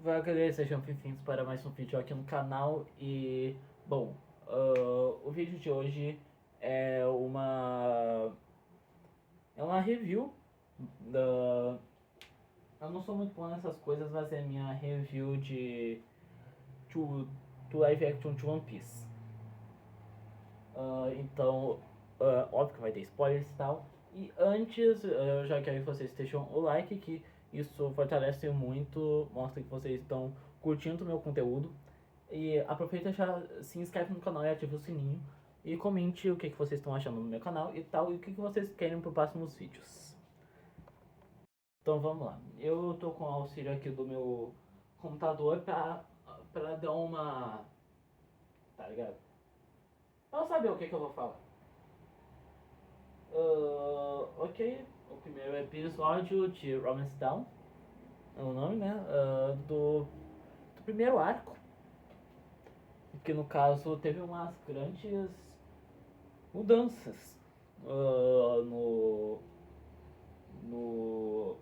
Vai, galera, sejam bem-vindos para mais um vídeo aqui no canal e, bom, o vídeo de hoje é uma review da... Eu não sou muito bom nessas coisas, mas é minha review to, to live action de One Piece. Então, óbvio que vai ter spoilers e tal. E antes, eu já quero que vocês deixem o like, que isso fortalece muito, mostra que vocês estão curtindo o meu conteúdo. E aproveita e já se inscreve no canal e ativa o sininho. E comente o que vocês estão achando no meu canal e tal, e o que vocês querem para os próximos vídeos. Então vamos lá. Eu tô com o auxílio aqui do meu computador pra dar uma. Tá ligado? Pra eu saber o que eu vou falar. Ok, o primeiro episódio de Romance Down, é o nome, né? Do primeiro arco, que no caso teve umas grandes mudanças uh, no, no,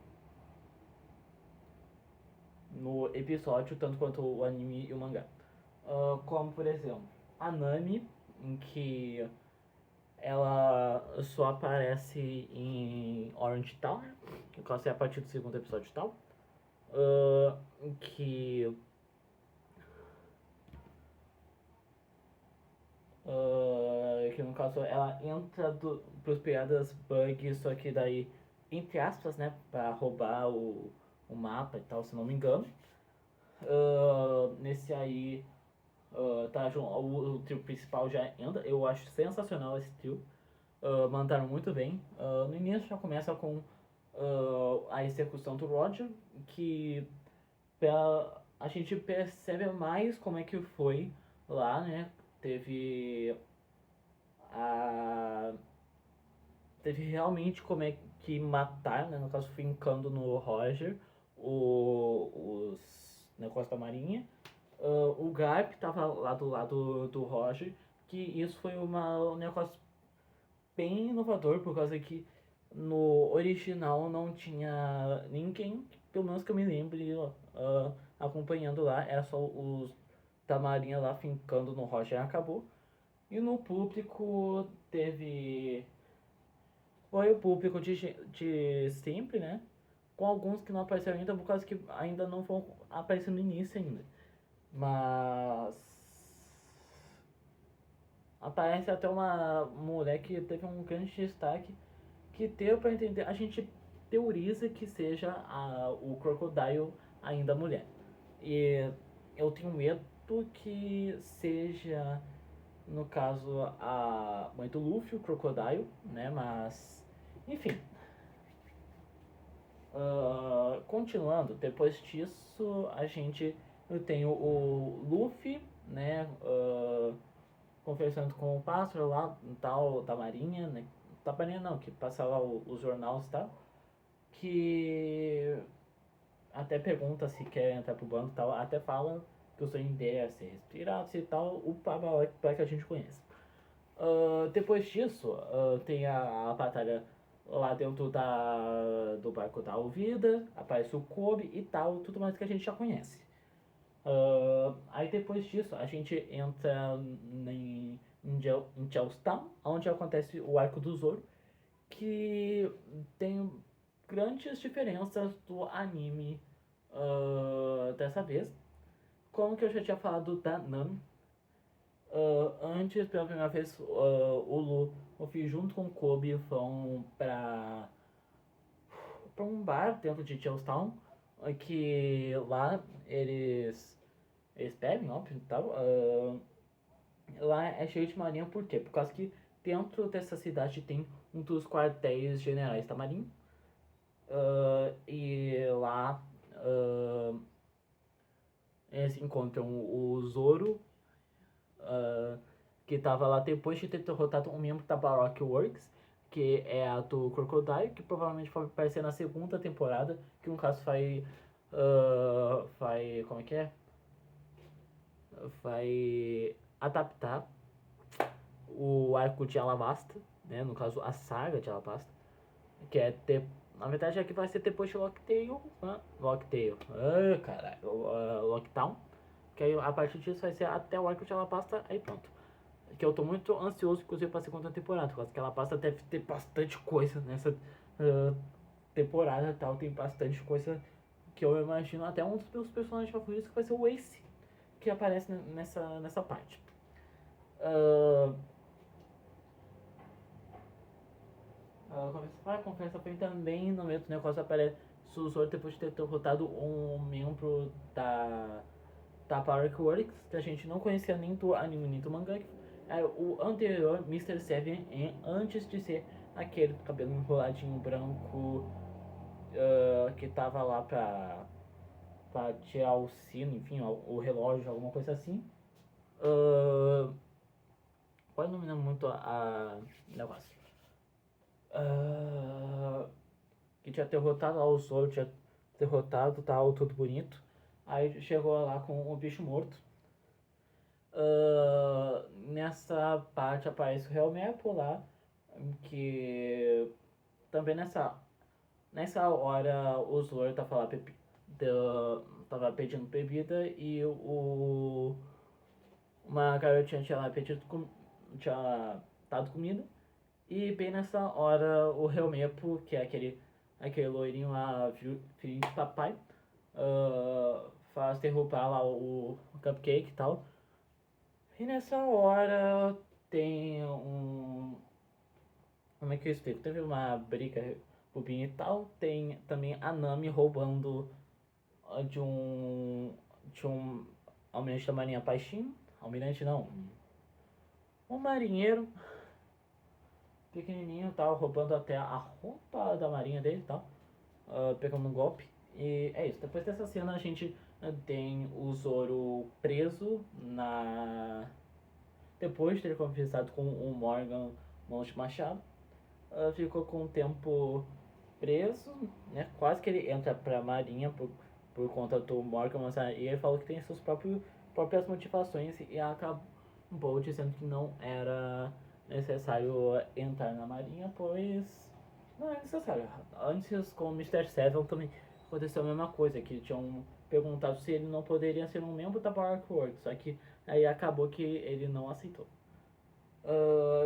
no episódio, tanto quanto o anime e o mangá. Como, por exemplo, a Nami, em que ela só aparece em Orange Town, que é a partir do segundo episódio e tal. Uh, que que no caso ela entra pros piadas bug, só que daí, entre aspas, né, pra roubar o mapa e tal, se não me engano. Nesse aí, tá, o trio principal já entra, eu acho sensacional esse trio. Mandaram muito bem. No início já começa com a execução do Roger, que a gente percebe mais como é que foi lá, né? Teve a teve realmente como é que matar, né? No caso, fincando no Roger os negócios da marinha. O Garp tava lá do lado do Roger, que isso foi um negócio bem inovador, por causa que no original não tinha ninguém, pelo menos que eu me lembre, acompanhando lá, era só os da marinha lá fincando no Roger e acabou. E no público teve. Foi o público de sempre, né? Com alguns que não apareceram ainda, por causa que ainda não vão aparecer no início ainda. Mas. Aparece até uma mulher que teve um grande destaque, que deu pra entender. A gente teoriza que seja o Crocodile ainda mulher. E eu tenho medo que seja, no caso, a mãe do Luffy, o Crocodile, né? Mas. Enfim, continuando, depois disso a gente eu tenho o Luffy, né, conversando com o pássaro lá, tal, da marinha, né, da marinha não, que passa lá os jornais e tal, que até pergunta se quer entrar pro bando e tal, até fala que o sonho dele é ser respirado e tal, o Babaote que a gente conhece. Depois disso, tem a batalha lá dentro do barco da Alvida, aparece o Kobe e tal, tudo mais que a gente já conhece. Aí depois disso, a gente entra em Charlestown, onde acontece o arco do Zoro, que tem grandes diferenças do anime dessa vez. Como que eu já tinha falado da Nami, antes, pela primeira vez, o Luffy junto com o Kobe vão pra um bar dentro de Charlestown, que lá eles bebem, óbvio, e tal. Lá é cheio de marinha, por quê? Por causa que dentro dessa cidade tem um dos quartéis generais da marinha. E lá eles encontram o Zoro, uh, que estava lá depois de ter derrotado um membro da Baroque Works, que é a do Crocodile, que provavelmente vai aparecer na segunda temporada, que no caso vai, como é que é? Vai adaptar o arco de Alabasta, né? No caso, a saga de Alabasta, que é ter, Na verdade aqui vai ser depois de Locktail. Locktail. Ah, caralho. Lockdown. Que aí a partir disso vai ser até o arco de Alabasta, aí pronto. Que eu tô muito ansioso, inclusive, pra segunda temporada, porque aquela pasta deve ter bastante coisa nessa temporada e tal. Tem bastante coisa que eu imagino. Até um dos meus personagens favoritos que vai ser o Ace, que aparece nessa parte. A conversa foi também no meio do negócio aparece Suzor depois de ter derrotado um membro da Powerworks, que a gente não conhecia nem do anime nem do mangá. O anterior, Mr. Seven, antes de ser aquele cabelo enroladinho branco que tava lá pra tirar o sino, enfim, o relógio, alguma coisa assim. Pode não me lembro muito a negócio. Que tinha derrotado lá o Zoro, tinha derrotado, tal, tudo bonito. Aí chegou lá com o bicho morto. Nessa parte aparece o Helmepo lá, que também nessa hora o Zoro tava pedindo bebida e uma garotinha tinha lá tinha dado comida. E bem nessa hora o Helmepo, que é aquele loirinho lá, filhinho de papai, faz derrubar lá o cupcake e tal. E nessa hora tem Como é que eu explico? Teve uma briga bobinha e tal. Tem também a Nami roubando de um almirante da Marinha Paixinho. Almirante não. Um marinheiro pequenininho tal, roubando até a roupa da marinha dele e tal. Pegando um golpe. E é isso. Depois dessa cena a gente tem o Zoro preso depois de ter conversado com o Morgan Mãos de Machado. Ficou com um tempo preso, né? Quase que ele entra pra marinha por conta do Morgan, mas aí ele falou que tem suas próprias motivações e acabou dizendo que não era necessário entrar na marinha, pois não é necessário. Antes com o Mr. Seven também aconteceu a mesma coisa, que tinham perguntado se ele não poderia ser um membro da Barkworks, só que aí acabou que ele não aceitou.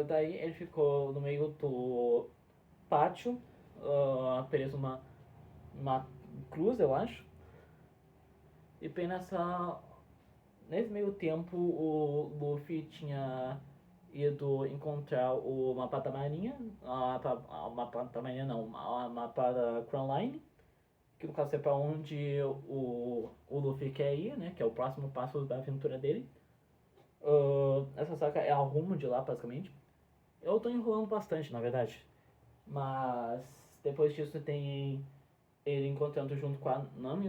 Daí ele ficou no meio do pátio, preso numa cruz, eu acho. E bem nesse meio tempo o Luffy tinha ido encontrar o mapa da marinha, o mapa da marinha não, o mapa da Crown Line, que no caso é pra onde o Luffy quer ir, né, que é o próximo passo da aventura dele. Essa saga é a rumo de lá, basicamente. Eu tô enrolando bastante, na verdade. Mas depois disso tem ele encontrando junto com a Nami,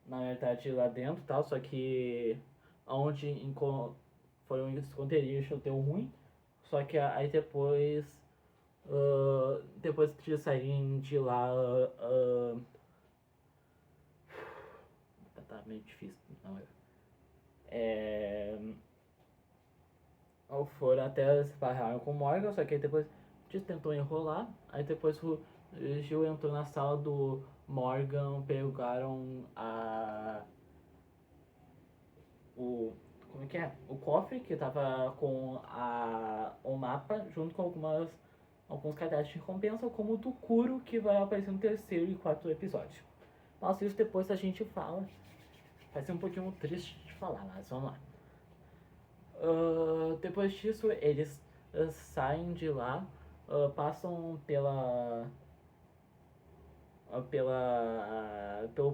na verdade lá dentro e tal, só que onde foi um esconderijo deu ruim. Só que aí depois de saírem de lá, tá meio difícil, não foram até se barraram com o Morgan, só que aí depois tentou enrolar, aí depois o Gil entrou na sala do Morgan, pegaram como é que é? O cofre que tava com o mapa, junto com alguns cadastros de recompensa, como o do Kuro, que vai aparecer no terceiro e quarto episódio. Mas isso depois a gente fala. Vai ser um pouquinho triste de falar, mas vamos lá. Depois disso, eles saem de lá, passam pelo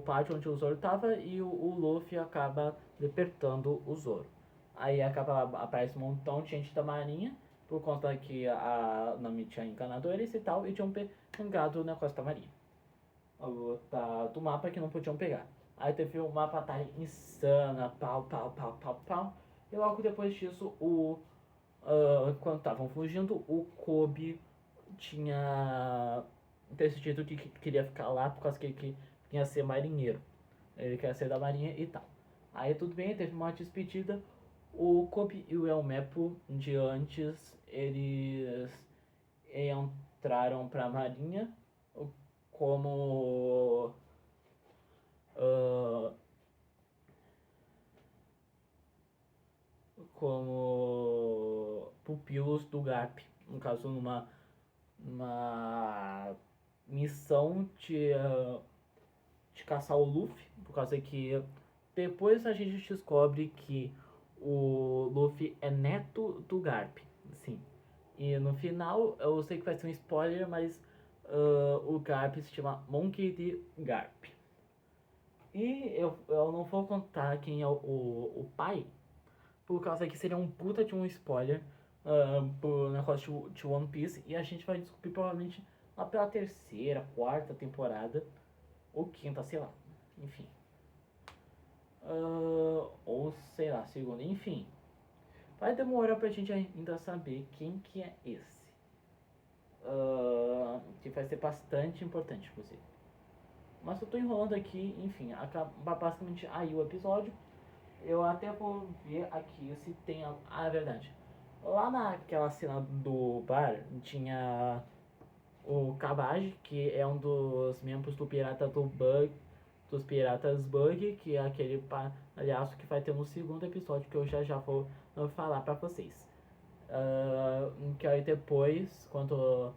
pátio onde o Zoro estava e o Luffy acaba libertando o Zoro. Aí aparece um montão de gente da marinha, por conta que a Nami tinha enganado eles e tal, e tinham pegado o negócio da marinha. Do mapa que não podiam pegar. Aí teve uma batalha insana, pau. E logo depois disso, quando estavam fugindo, o Kobe tinha decidido que queria ficar lá por causa que ele queria ser marinheiro. Ele queria ser da marinha e tal. Aí tudo bem, teve uma despedida. O Kobe e o Elmepo de antes, eles mostraram pra Marinha como ah, como pupilos do Garp, no caso numa missão de caçar o Luffy, por causa que depois a gente descobre que o Luffy é neto do Garp, sim. E no final, eu sei que vai ser um spoiler, mas o Garp se chama Monkey D. Garp. E eu não vou contar quem é o pai, por causa que seria um puta de um spoiler pro negócio de One Piece. E a gente vai descobrir provavelmente lá pela terceira, quarta temporada, ou quinta, sei lá. Enfim. Ou sei lá, segunda, enfim. Vai demorar pra gente ainda saber quem que é esse. Que vai ser bastante importante, inclusive. Mas eu tô enrolando aqui, enfim, acaba basicamente aí o episódio. Eu até vou ver aqui se tem algo. Ah, é verdade. Lá naquela cena do bar tinha o Kabaj, que é um dos membros do Pirata do Bug, dos Piratas Bug, que é aquele palhaço que vai ter no segundo episódio que eu já vou falar pra vocês. Que aí depois, quando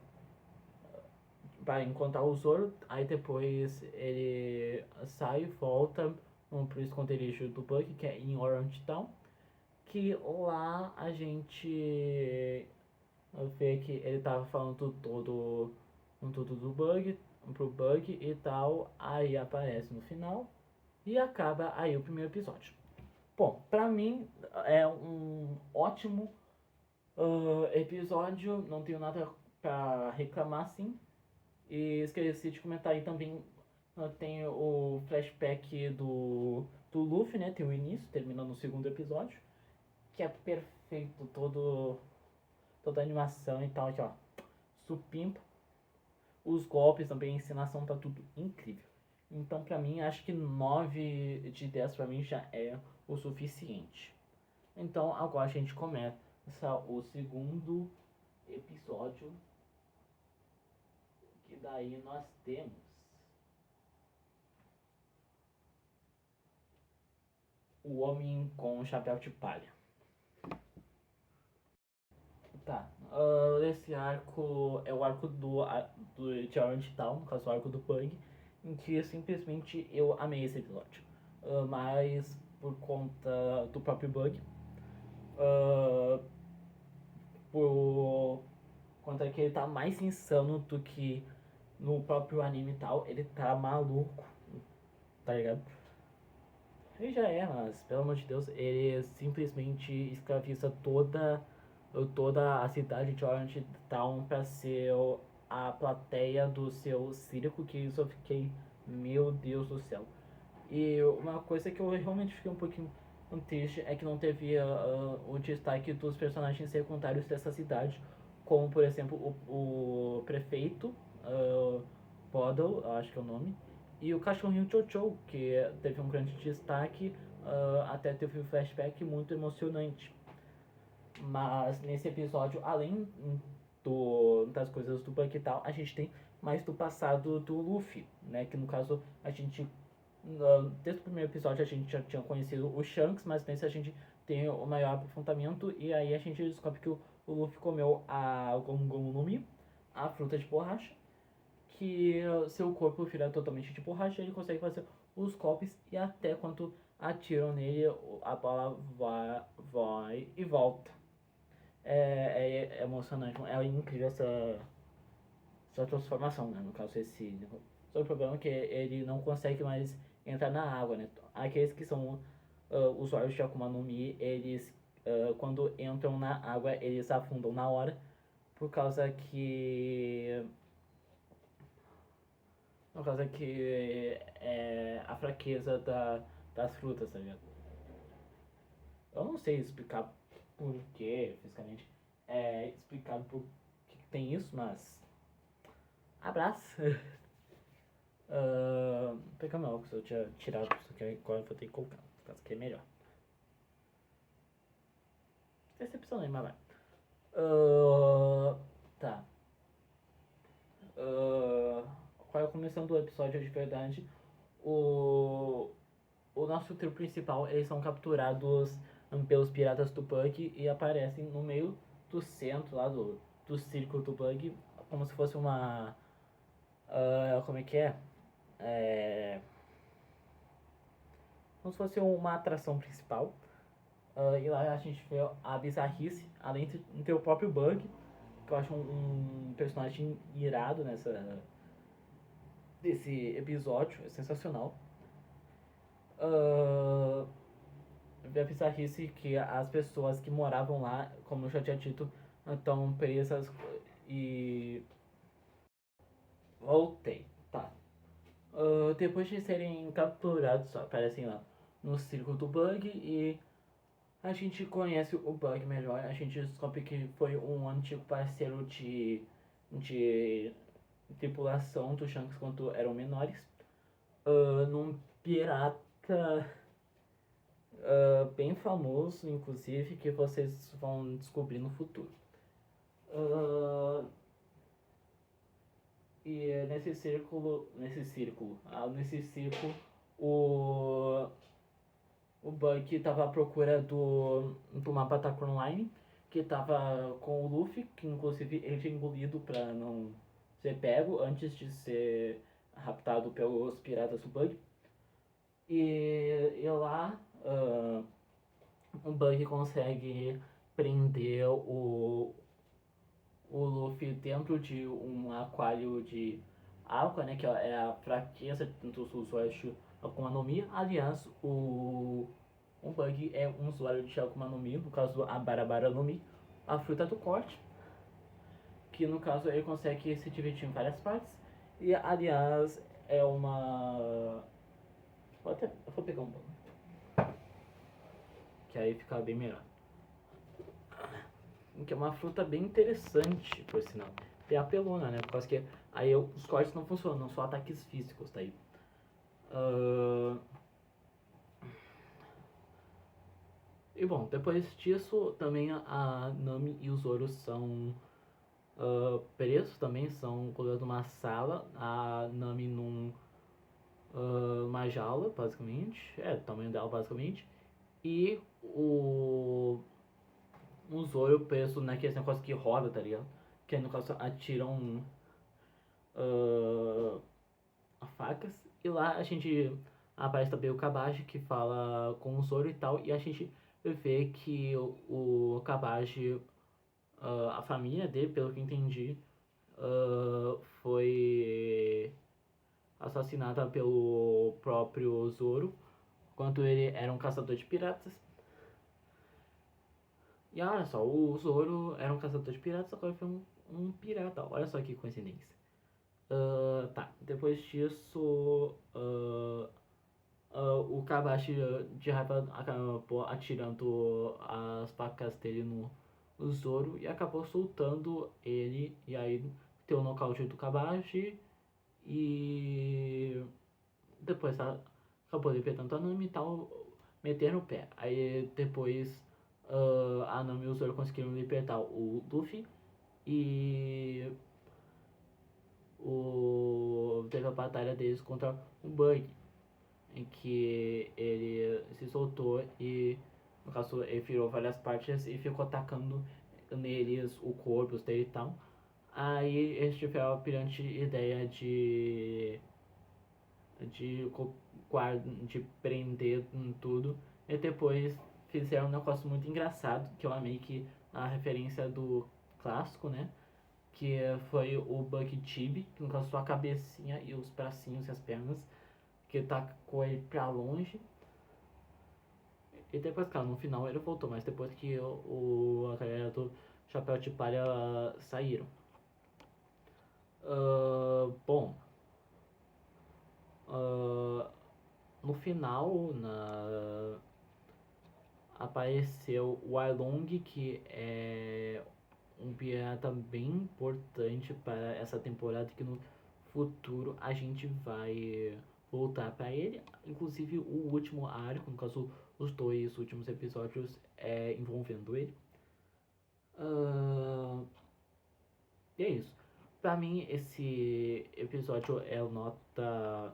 vai encontrar o Zoro, aí depois ele sai e volta pro esconderijo do Bug, que é em Orange Town, que lá a gente vê que ele tava falando tudo do Bug, pro Bug e tal, aí aparece no final e acaba aí o primeiro episódio. Bom, pra mim é um ótimo episódio, não tenho nada pra reclamar assim. E esqueci de comentar aí também, tem o flashback do Luffy, né? Tem o início, terminando no segundo episódio, que é perfeito, toda a animação e tal, aqui ó, supimpa. Os golpes também, a encenação tá tudo incrível. Então pra mim, acho que 9 de 10 pra mim já é o suficiente. Então agora a gente começa o segundo episódio, que daí nós temos o Homem com o Chapéu de Palha. Tá. Esse arco é o arco de Orange Town, no caso o arco do Bug, em que simplesmente eu amei esse episódio. Mas por conta do próprio Bug, uh, por conta que ele tá mais insano do que no próprio anime e tal, ele tá maluco, tá ligado? Ele já é, mas pelo amor de Deus, ele simplesmente escraviza toda a cidade de Orange Town pra ser a plateia do seu circo, que isso eu fiquei, meu Deus do céu. E uma coisa que eu realmente fiquei um pouquinho triste é que não teve o destaque dos personagens secundários dessa cidade, como por exemplo o prefeito, Poddle, acho que é o nome, e o cachorrinho Chocho, que teve um grande destaque, até teve um flashback muito emocionante. Mas nesse episódio, além das coisas do Buck e tal, a gente tem mais do passado do Luffy, né? Que no caso a gente, desde o primeiro episódio a gente já tinha conhecido o Shanks, mas nesse a gente tem o maior aprofundamento e aí a gente descobre que o Luffy comeu a Gomu Gomu no Mi, a fruta de borracha, que seu corpo vira totalmente de borracha, ele consegue fazer os golpes e até quando atiram nele a bola vai e volta. É emocionante, é incrível essa transformação, né? No caso, esse. Só o problema é que ele não consegue mais entrar na água, né? Aqueles que são usuários de Akuma no Mi, eles, quando entram na água, eles afundam na hora, por causa que. Por causa que é a fraqueza das frutas, tá ligado? Eu não sei explicar por que, fisicamente, é explicado por que tem isso, mas. Abraço! Vou pegar meu óculos, eu tinha tirado isso aqui, agora eu vou ter que colocar, por causa que é melhor. Decepcionei, mas vai. Tá. qual é a começando do episódio de verdade, o, o nosso trio principal, eles são capturados pelos piratas do Bug e aparecem no meio do centro lá do círculo do Bug, como se fosse uma... como é que é? Como se fosse uma atração principal. E lá a gente vê a bizarrice, além de ter o próprio Bug, que eu acho um personagem irado desse episódio, é sensacional. Ver a bizarrice que as pessoas que moravam lá, como eu já tinha dito, estão presas e... Voltei, tá. Depois de serem capturados, aparecem lá no círculo do Bug e a gente conhece o Bug melhor. A gente descobre que foi um antigo parceiro de tripulação do Shanks quando eram menores. Num pirata bem famoso, inclusive, que vocês vão descobrir no futuro. E nesse círculo, o Bug estava à procura do mapa Attack Online, que estava com o Luffy, que inclusive ele tinha engolido para não ser pego antes de ser raptado pelos piratas do Bug. E lá o Bug consegue prender o Luffy dentro de um aquário de água, né? Que é a fraqueza dos usuários de Akuma no Mi. Aliás, o Bug é um usuário de Akuma no Mi, no caso do Abarabara no Mi, a fruta do corte, que no caso ele consegue se dividir em várias partes. E aliás, é uma... vou pegar um banho, que aí fica bem melhor. Que é uma fruta bem interessante, por sinal. É apelona, né? Por causa que aí os cortes não funcionam, não só ataques físicos, tá aí. E bom, depois disso, também a Nami e o Zoro são presos também, são colocados numa sala, a Nami numa jaula, basicamente, o tamanho dela, basicamente, e o Zoro preso naquele negócio que roda, tá ligado? Que aí no caso atiram facas, e lá a gente aparece também o Kabaji que fala com o Zoro e tal, e a gente vê que o Kabaji, a família dele, pelo que entendi, foi assassinada pelo próprio Zoro, enquanto ele era um caçador de piratas. E olha só, o Zoro era um caçador de piratas, agora foi um pirata. Olha só que coincidência. Tá, depois disso, o Kabashi de raiva acabou atirando as facas dele no Zoro e acabou soltando ele. E aí tem o nocaute do Kabashi e depois acabou libertando a Nami e tal, metendo o pé. Aí depois a Nami e o Zoro conseguiram libertar o Luffy e teve a batalha deles contra o Bug, em que ele se soltou e, no caso, ele virou várias partes e ficou atacando neles o corpo dele e tal. Aí eles tiveram a brilhante ideia de, de prender tudo. E depois fizeram um negócio muito engraçado, que eu amei, que a referência do clássico, né? Que foi o Bug Chibi, que no caso só a cabecinha e os bracinhos e as pernas, que tacou ele pra longe. E depois, claro, no final ele voltou, mas depois que a galera do Chapéu de Palha saíram. Bom, no final, apareceu o Arlong, que é um pirata bem importante para essa temporada, que no futuro a gente vai voltar para ele. Inclusive o último arco, no caso os dois últimos episódios, envolvendo ele. E é isso. Pra mim, esse episódio é nota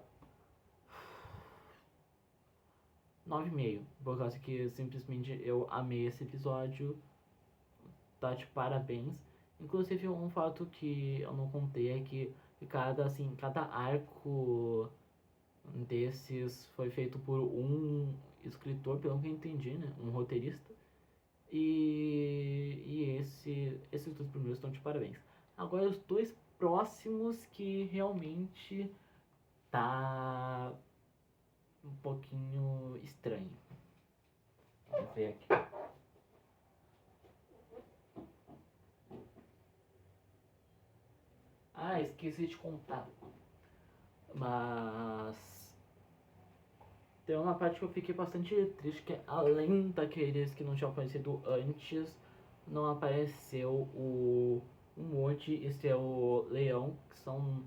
9,5, por causa que simplesmente eu amei esse episódio, tá de parabéns. Inclusive, um fato que eu não contei é que cada arco desses foi feito por um escritor, pelo que eu entendi, né? Um roteirista. Esses dois primeiros estão de parabéns. Agora os dois próximos que realmente tá um pouquinho estranho. Vamos ver aqui. Ah, esqueci de contar. Mas tem uma parte que eu fiquei bastante triste, que é além daqueles que não tinham aparecido antes, não apareceu o monte, esse é o leão, que são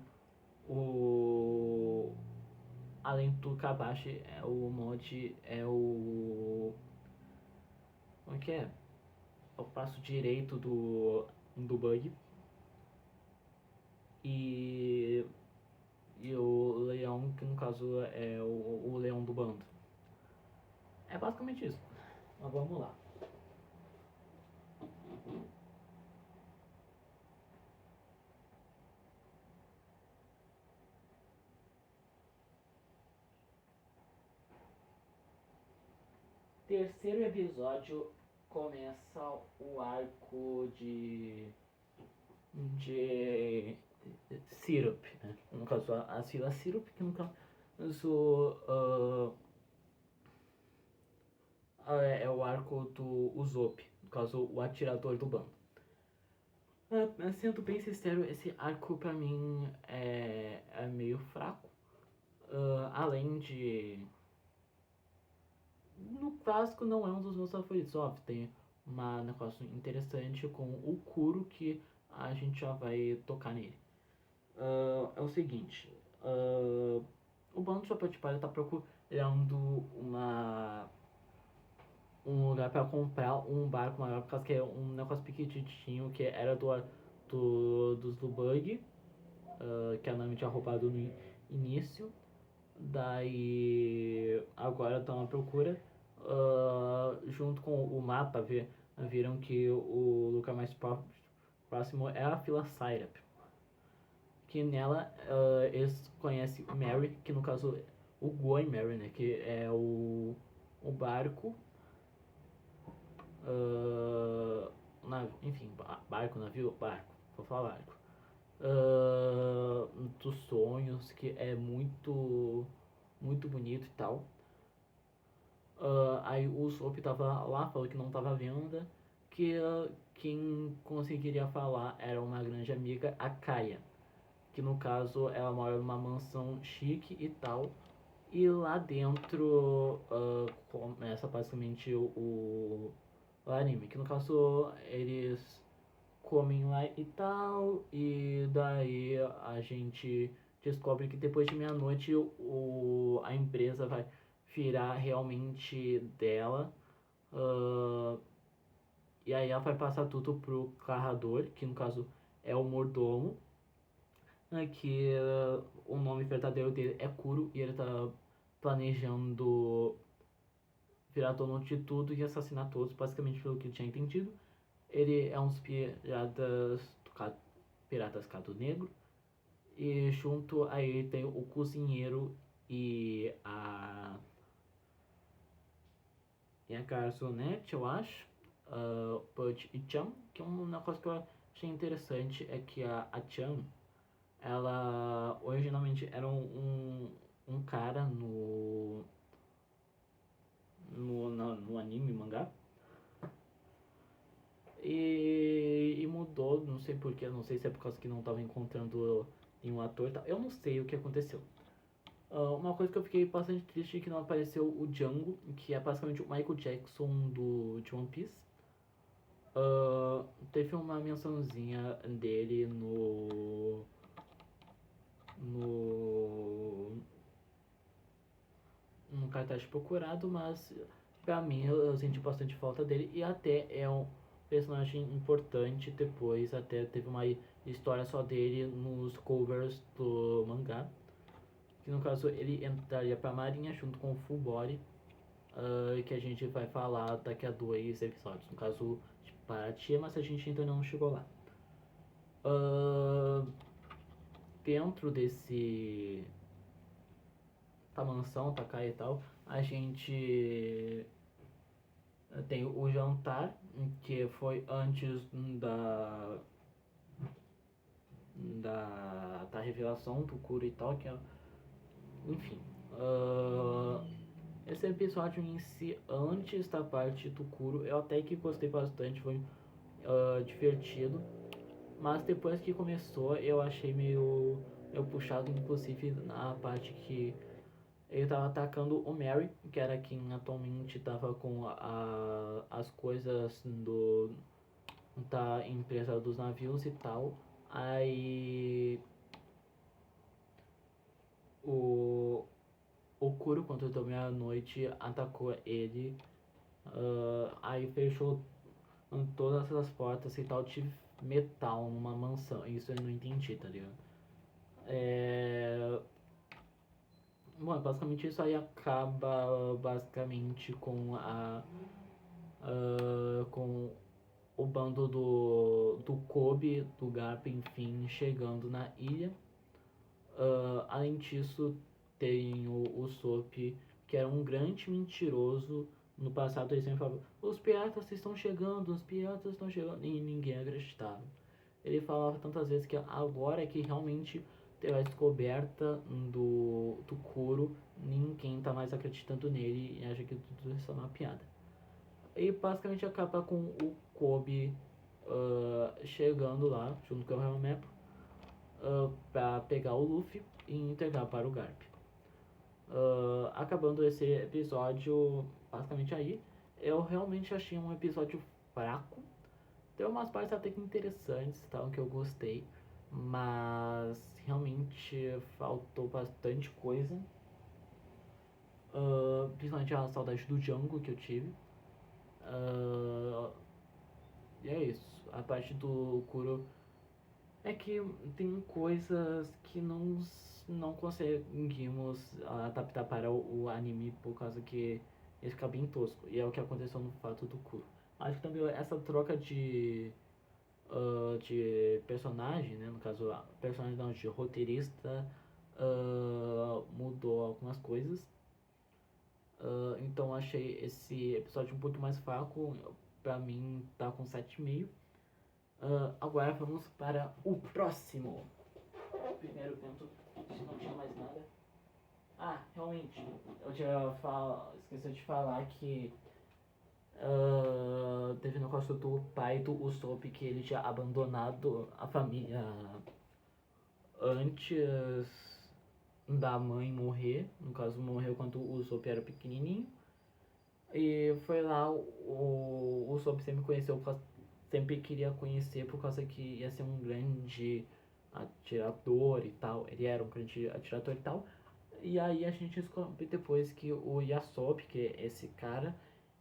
o além do Kabashi, é o monte, é o como é que é? É o passo direito do bug. E e o leão, que no caso é o leão do bando. É basicamente isso. Mas vamos lá. Terceiro episódio começa o arco de Syrup, né? No caso a Sila Syrup, que no caso é o arco do Usopp, no caso o atirador do bando. Sendo bem sincero, esse arco pra mim é meio fraco. Além de. No clássico não é um dos meus favoritos, óbvio. Tem um negócio interessante com o Kuro que a gente já vai tocar nele. É o seguinte. O bando de Chapéu de Palha tá procurando um lugar pra comprar um barco maior, por causa que é um negócio pequenininho que era dos do Bug, que a Nami tinha roubado no início. Daí agora estão à procura. Junto com o mapa, viram que o lugar mais próximo é a Fila Syrup. Que nela eles conhecem Mary, que no caso o Going Mary, né? Que é o barco. Enfim, barco, vou falar barco. Dos sonhos, que é muito bonito e tal. Aí o Soap tava lá, falou que não tava à venda, que quem conseguiria falar era uma grande amiga, a Kaia, que no caso ela mora numa mansão chique e tal. E lá dentro começa basicamente o anime, que no caso eles comem lá e tal, e daí a gente descobre que depois de meia-noite a empresa vai virar realmente dela. Uh, e aí ela vai passar tudo pro carrador, que no caso é o mordomo, né, que o nome verdadeiro dele é Kuro, e ele tá planejando virar dono de tudo e assassinar todos, basicamente pelo que eu tinha entendido. Ele é um dos piratas Cado Negro. E junto a ele tem o cozinheiro e a garçonete, eu acho. Bud e Chan. Que um negócio que eu achei interessante é que a Chan, ela originalmente era um cara no anime, mangá. E mudou, não sei porquê, não sei se é por causa que não tava encontrando nenhum ator, tá? Eu não sei o que aconteceu. Uma coisa que eu fiquei bastante triste é que não apareceu o Django, que é basicamente o Michael Jackson de One Piece. Teve uma mençãozinha dele no cartaz procurado, mas pra mim eu senti bastante falta dele, e até é personagem importante. Depois até teve uma história só dele nos covers do mangá. Que no caso ele entraria pra Marinha junto com o Full Body, que a gente vai falar daqui a 2 episódios. No caso, para Tia, mas a gente ainda não chegou lá. Dentro da mansão, Takai e tal, a gente tem o jantar, que foi antes da revelação do Kuro e tal, que é, enfim, esse episódio em si, antes da parte do Kuro, eu até que gostei bastante, foi divertido, mas depois que começou eu achei meio puxado, inclusive na parte que ele tava atacando o Mary, que era quem atualmente tava com as coisas da empresa dos navios e tal. Aí o Kuro, quando deu meia-noite, atacou ele. Aí fechou todas as portas e tal. Tive metal numa mansão. Isso eu não entendi, tá ligado? Bom, basicamente isso aí acaba basicamente com o bando do Kobe, do Garp, enfim, chegando na ilha. Além disso, tem o Sop, que era um grande mentiroso. No passado ele sempre falava, os piratas estão chegando, os piratas estão chegando, e ninguém acreditava. Ele falava tantas vezes que agora é que realmente teve a descoberta do Kuro, ninguém tá mais acreditando nele e acha que tudo isso é uma piada. E basicamente acaba com o Kobe chegando lá, junto com o Helmepo, pra pegar o Luffy e entregar para o Garp. Acabando esse episódio, basicamente aí, eu realmente achei um episódio fraco. Tem umas partes até que interessantes, tal, que eu gostei, mas realmente faltou bastante coisa. Principalmente a saudade do Django que eu tive. E é isso. A parte do Kuro é que tem coisas que não conseguimos adaptar para o anime por causa que ele fica bem tosco. E é o que aconteceu no fato do Kuro. Acho que também essa troca de personagem, né? No caso, personagem não, de roteirista, mudou algumas coisas. Então achei esse episódio um pouco mais fraco. Pra mim tá com 7,5. Agora vamos para o próximo. Primeiro evento, se não tinha mais nada. Realmente, eu esqueci de falar que teve no negócio do pai do Usopp, que ele tinha abandonado a família antes da mãe morrer. No caso, morreu quando o Usopp era pequenininho. E foi lá, o Usopp sempre conheceu, sempre queria conhecer por causa que ia ser um grande atirador e tal. Ele era um grande atirador e tal. E aí a gente descobre depois que o Yasop, que é esse cara,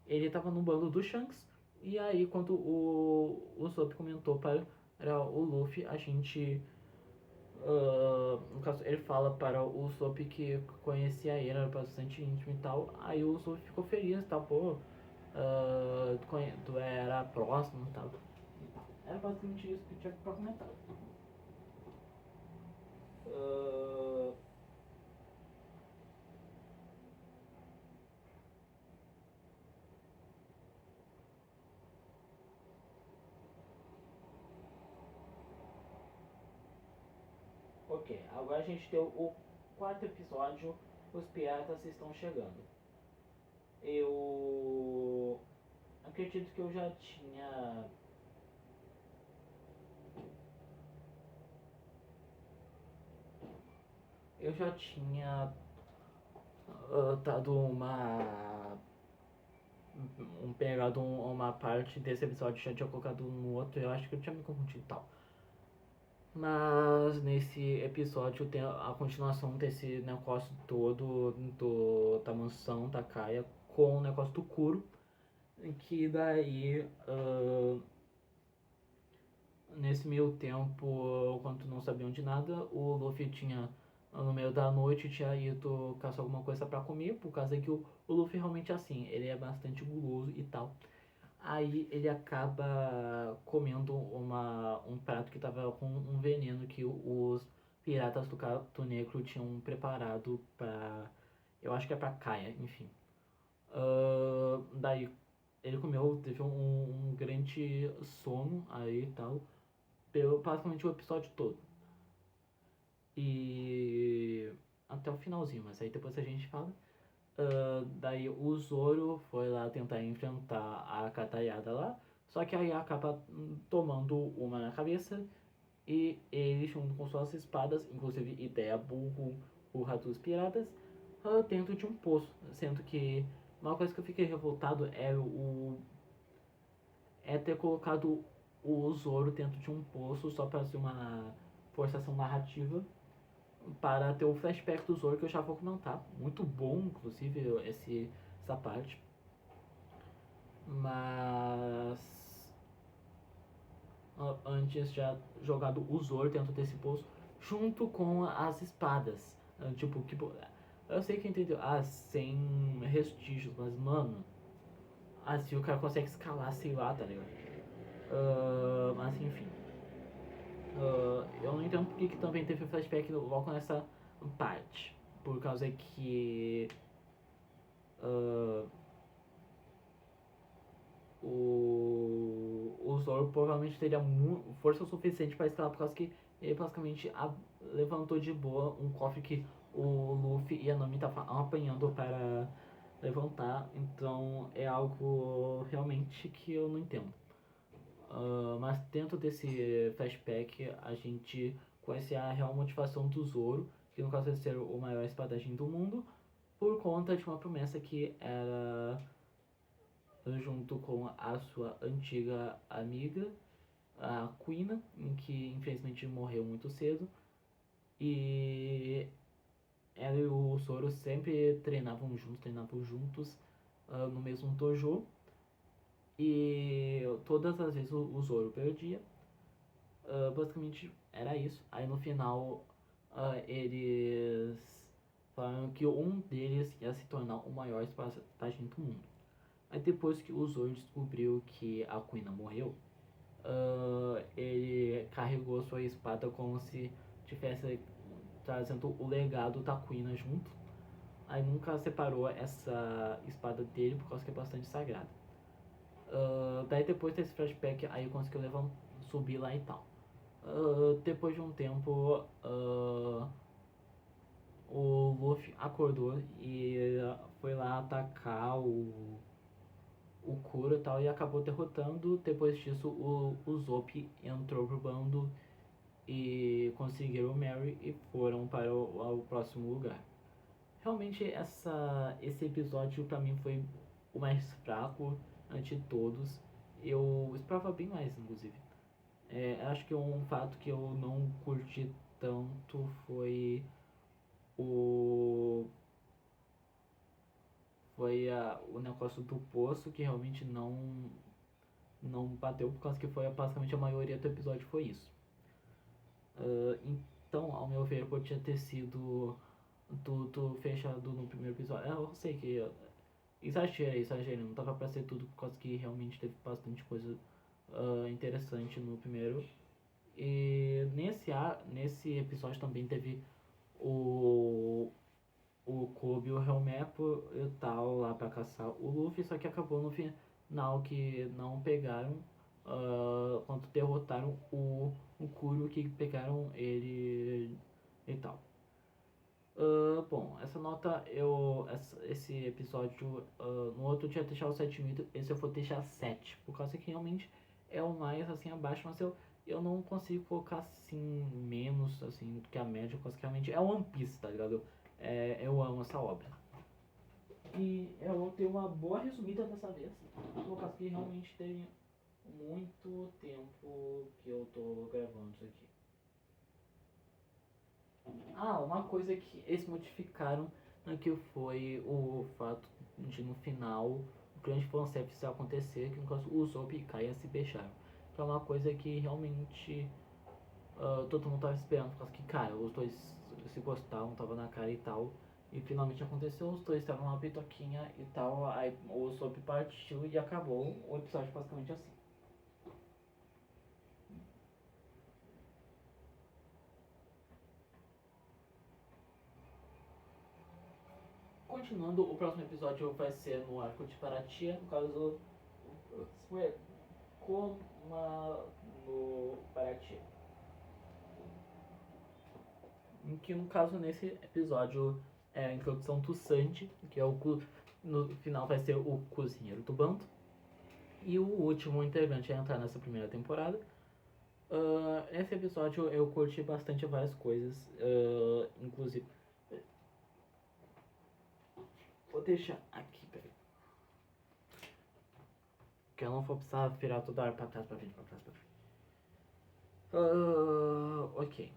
ele tava no bando do Shanks. E aí quando o Usopp comentou para o Luffy, a gente... no caso, ele fala para o Usopp que conhecia ele, era bastante íntimo e tal. Aí o Usopp ficou feliz e tal, pô, tu era próximo e tal. Era basicamente isso que eu tinha pra comentar. Ok, agora a gente tem o quarto episódio, os piratas estão chegando. Eu acredito que eu já tinha... Eu já tinha dado pegado uma parte desse episódio, já tinha colocado no outro, eu acho que eu tinha me confundido e tal. Mas nesse episódio tem a continuação desse negócio todo da mansão da Kaia com o negócio do Kuro. Que daí Nesse meio tempo, quando não sabiam de nada, o Luffy tinha, no meio da noite, tinha ido caçar alguma coisa pra comer, por causa que o Luffy realmente é assim, ele é bastante guloso e tal. Aí ele acaba comendo um prato que tava com um veneno que os piratas do Gato Negro tinham preparado pra... Eu acho que é pra Kaia, enfim. Daí ele comeu, teve um grande sono aí e tal, pelo praticamente o episódio todo. E até o finalzinho, mas aí depois a gente fala. Daí o Zoro foi lá tentar enfrentar a Katayada lá, só que aí acaba tomando uma na cabeça e ele junto com suas espadas, inclusive ideia burro, burra dos piratas, dentro de um poço, sendo que uma coisa que eu fiquei revoltado é ter colocado o Zoro dentro de um poço só para ser uma forçação narrativa para ter o flashback do Zoro que eu já vou comentar. Muito bom, inclusive, essa parte. Mas antes já jogado o Zoro dentro desse poço junto com as espadas. Tipo, que eu sei que entendeu. Ah, sem restígios, mas mano, assim o cara consegue escalar, sei lá, tá ligado? Mas enfim. Eu não entendo porque que também teve flashback logo nessa parte. Por causa que o Zoro provavelmente teria força suficiente para escalar, por causa que ele basicamente levantou de boa um cofre que o Luffy e a Nami estavam apanhando para levantar. Então é algo realmente que eu não entendo. Mas dentro desse flashback a gente conhece a real motivação do Zoro, que no caso é ser o maior espadachim do mundo, por conta de uma promessa que era junto com a sua antiga amiga, a Kuina, em que infelizmente morreu muito cedo. E ela e o Zoro sempre treinavam juntos no mesmo dojo. E todas as vezes o Zoro perdia. Basicamente era isso. Aí no final eles falaram que um deles ia se tornar o maior espadachim do mundo. Aí depois que o Zoro descobriu que a Kuina morreu, ele carregou sua espada como se tivesse trazendo o legado da Kuina junto. Aí nunca separou essa espada dele por causa que é bastante sagrada. Daí depois desse flashback, aí conseguiu subir lá e tal. Depois de um tempo, o Luffy acordou e foi lá atacar o Kuro e tal, e acabou derrotando. Depois disso, o Zop entrou pro bando e conseguiram o Mary e foram para o próximo lugar. Realmente esse episódio pra mim foi o mais fraco de todos. Eu esperava bem mais, inclusive. Acho que um fato que eu não curti tanto foi o o negócio do poço, que realmente não bateu, por causa que foi basicamente a maioria do episódio foi isso. Então, ao meu ver, podia ter sido tudo fechado no primeiro episódio. Eu sei que exagerei, não tava pra ser tudo, por causa que realmente teve bastante coisa interessante no primeiro. E nesse episódio também teve o Kobe e o Helmepo e tal lá pra caçar o Luffy, só que acabou no final que não pegaram, quando derrotaram o Kuro, que pegaram ele e tal. Bom, essa nota esse episódio, no outro eu tinha deixado 7,5, esse eu vou deixar 7, por causa que realmente é o mais assim abaixo, mas eu não consigo colocar assim menos assim do que a média, porque realmente é One Piece, tá ligado? Eu amo essa obra. E eu vou ter uma boa resumida dessa vez, por causa que realmente tem muito tempo que eu tô gravando isso aqui. Uma coisa que eles modificaram, né, que foi o fato de no final o grande fanservice acontecer, que no caso o Usopp e Kaia se beijaram. que é uma coisa que realmente todo mundo tava esperando, por causa que, cara, os dois se gostavam, tava na cara e tal. E finalmente aconteceu, os dois estavam uma pitoquinha e tal, aí o Soap partiu e acabou o episódio basicamente assim. Continuando, o próximo episódio vai ser no arco de Paratia, no caso, foi como no Paratia. Em que no caso nesse episódio é a introdução do Sanji, que é no final vai ser o cozinheiro do bando. E o último integrante a entrar nessa primeira temporada. Esse episódio eu curti bastante várias coisas, inclusive. Vou deixar aqui, peraí. Que eu não vou precisar virar toda hora pra trás, pra frente, pra trás, pra frente. Ok.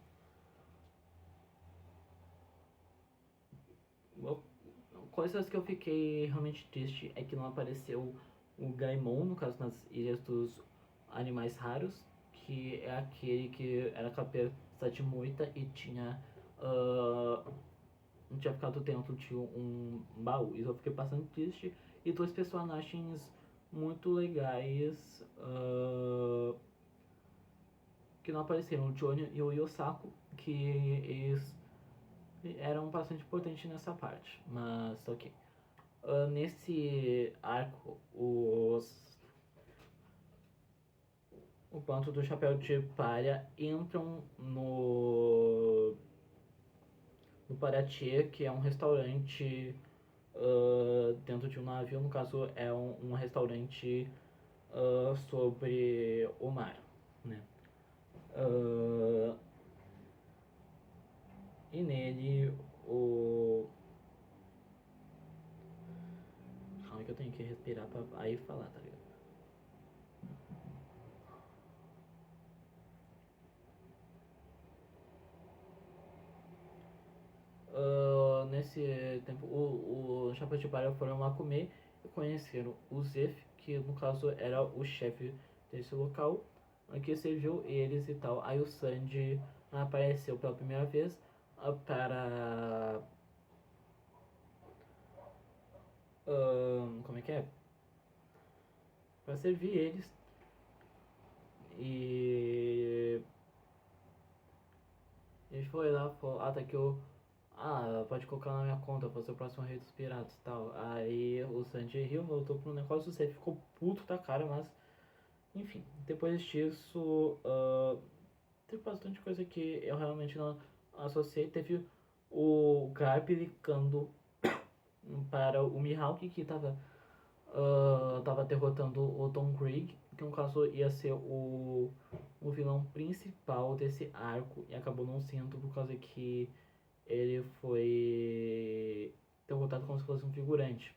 Coisas que eu fiquei realmente triste é que não apareceu o Gaimon, no caso nas Ilhas dos Animais Raros, que é aquele que era cabeça de moita e tinha não tinha ficado dentro de um baú. Isso eu fiquei bastante triste. E dois personagens muito legais que não apareceram, o Johnny e o Yosako, que eles eram bastante importantes nessa parte, mas ok. Nesse arco, o bando do Chapéu de Palha entram no Paraty, que é um restaurante dentro de um navio, no caso é um restaurante sobre o mar, né? E nele calma que eu tenho que respirar pra aí falar, tá ligado? Nesse tempo, o Chapéu de Palha foram lá comer e conheceram o Zef, que no caso era o chefe desse local, que serviu eles e tal. Aí o Sandy apareceu pela primeira vez para. Como é que é? Para servir eles. E. Ele foi lá, falou: tá que eu. Pode colocar na minha conta, vou ser o próximo rei dos piratas e tal. Aí o Sanji riu, voltou pro negócio, você ficou puto da cara, mas. Enfim, depois disso. Teve bastante coisa que eu realmente não associei. Teve o Garp ligando para o Mihawk, que tava derrotando o Tom Krieg, que no caso ia ser o vilão principal desse arco, e acabou não sendo por causa que ele foi derrotado como se fosse um figurante.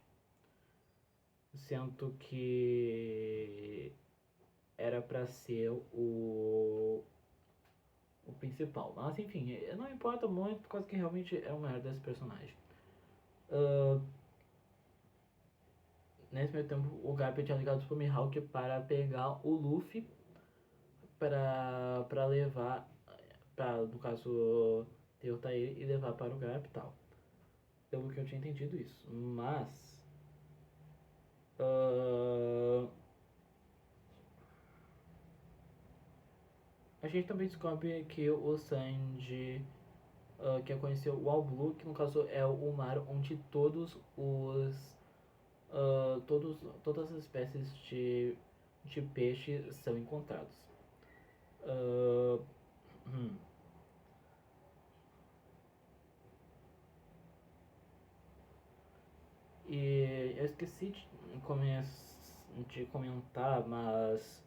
Sendo que era pra ser o principal. Mas enfim, não importa muito, por causa que realmente é o maior desse personagem. Nesse meio tempo, o Garp tinha ligado pro Mihawk para pegar o Luffy para levar, no caso, derrotar ele e levar para o Garp e tal. Pelo que eu tinha entendido isso. Mas. A gente também descobre que o Sanji quer conhecer o All Blue, que no caso é o mar onde todas as espécies de peixe são encontrados. E eu esqueci de comentar, mas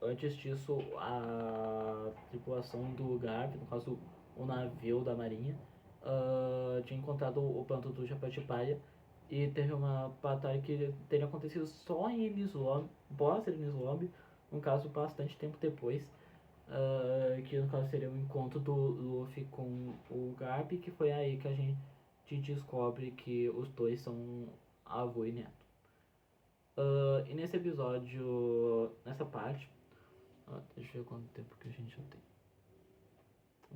antes disso a tripulação do Garp, no caso o navio da marinha, tinha encontrado o bando do Chapéu de Palha e teve uma batalha que teria acontecido só em Enies Lobby, pós Enies Lobby, no caso bastante tempo depois, que no caso seria o encontro do Luffy com o Garp, que foi aí que a gente descobre que os dois são avô e neto. E nesse episódio, nessa parte, deixa eu ver quanto tempo que a gente já tem.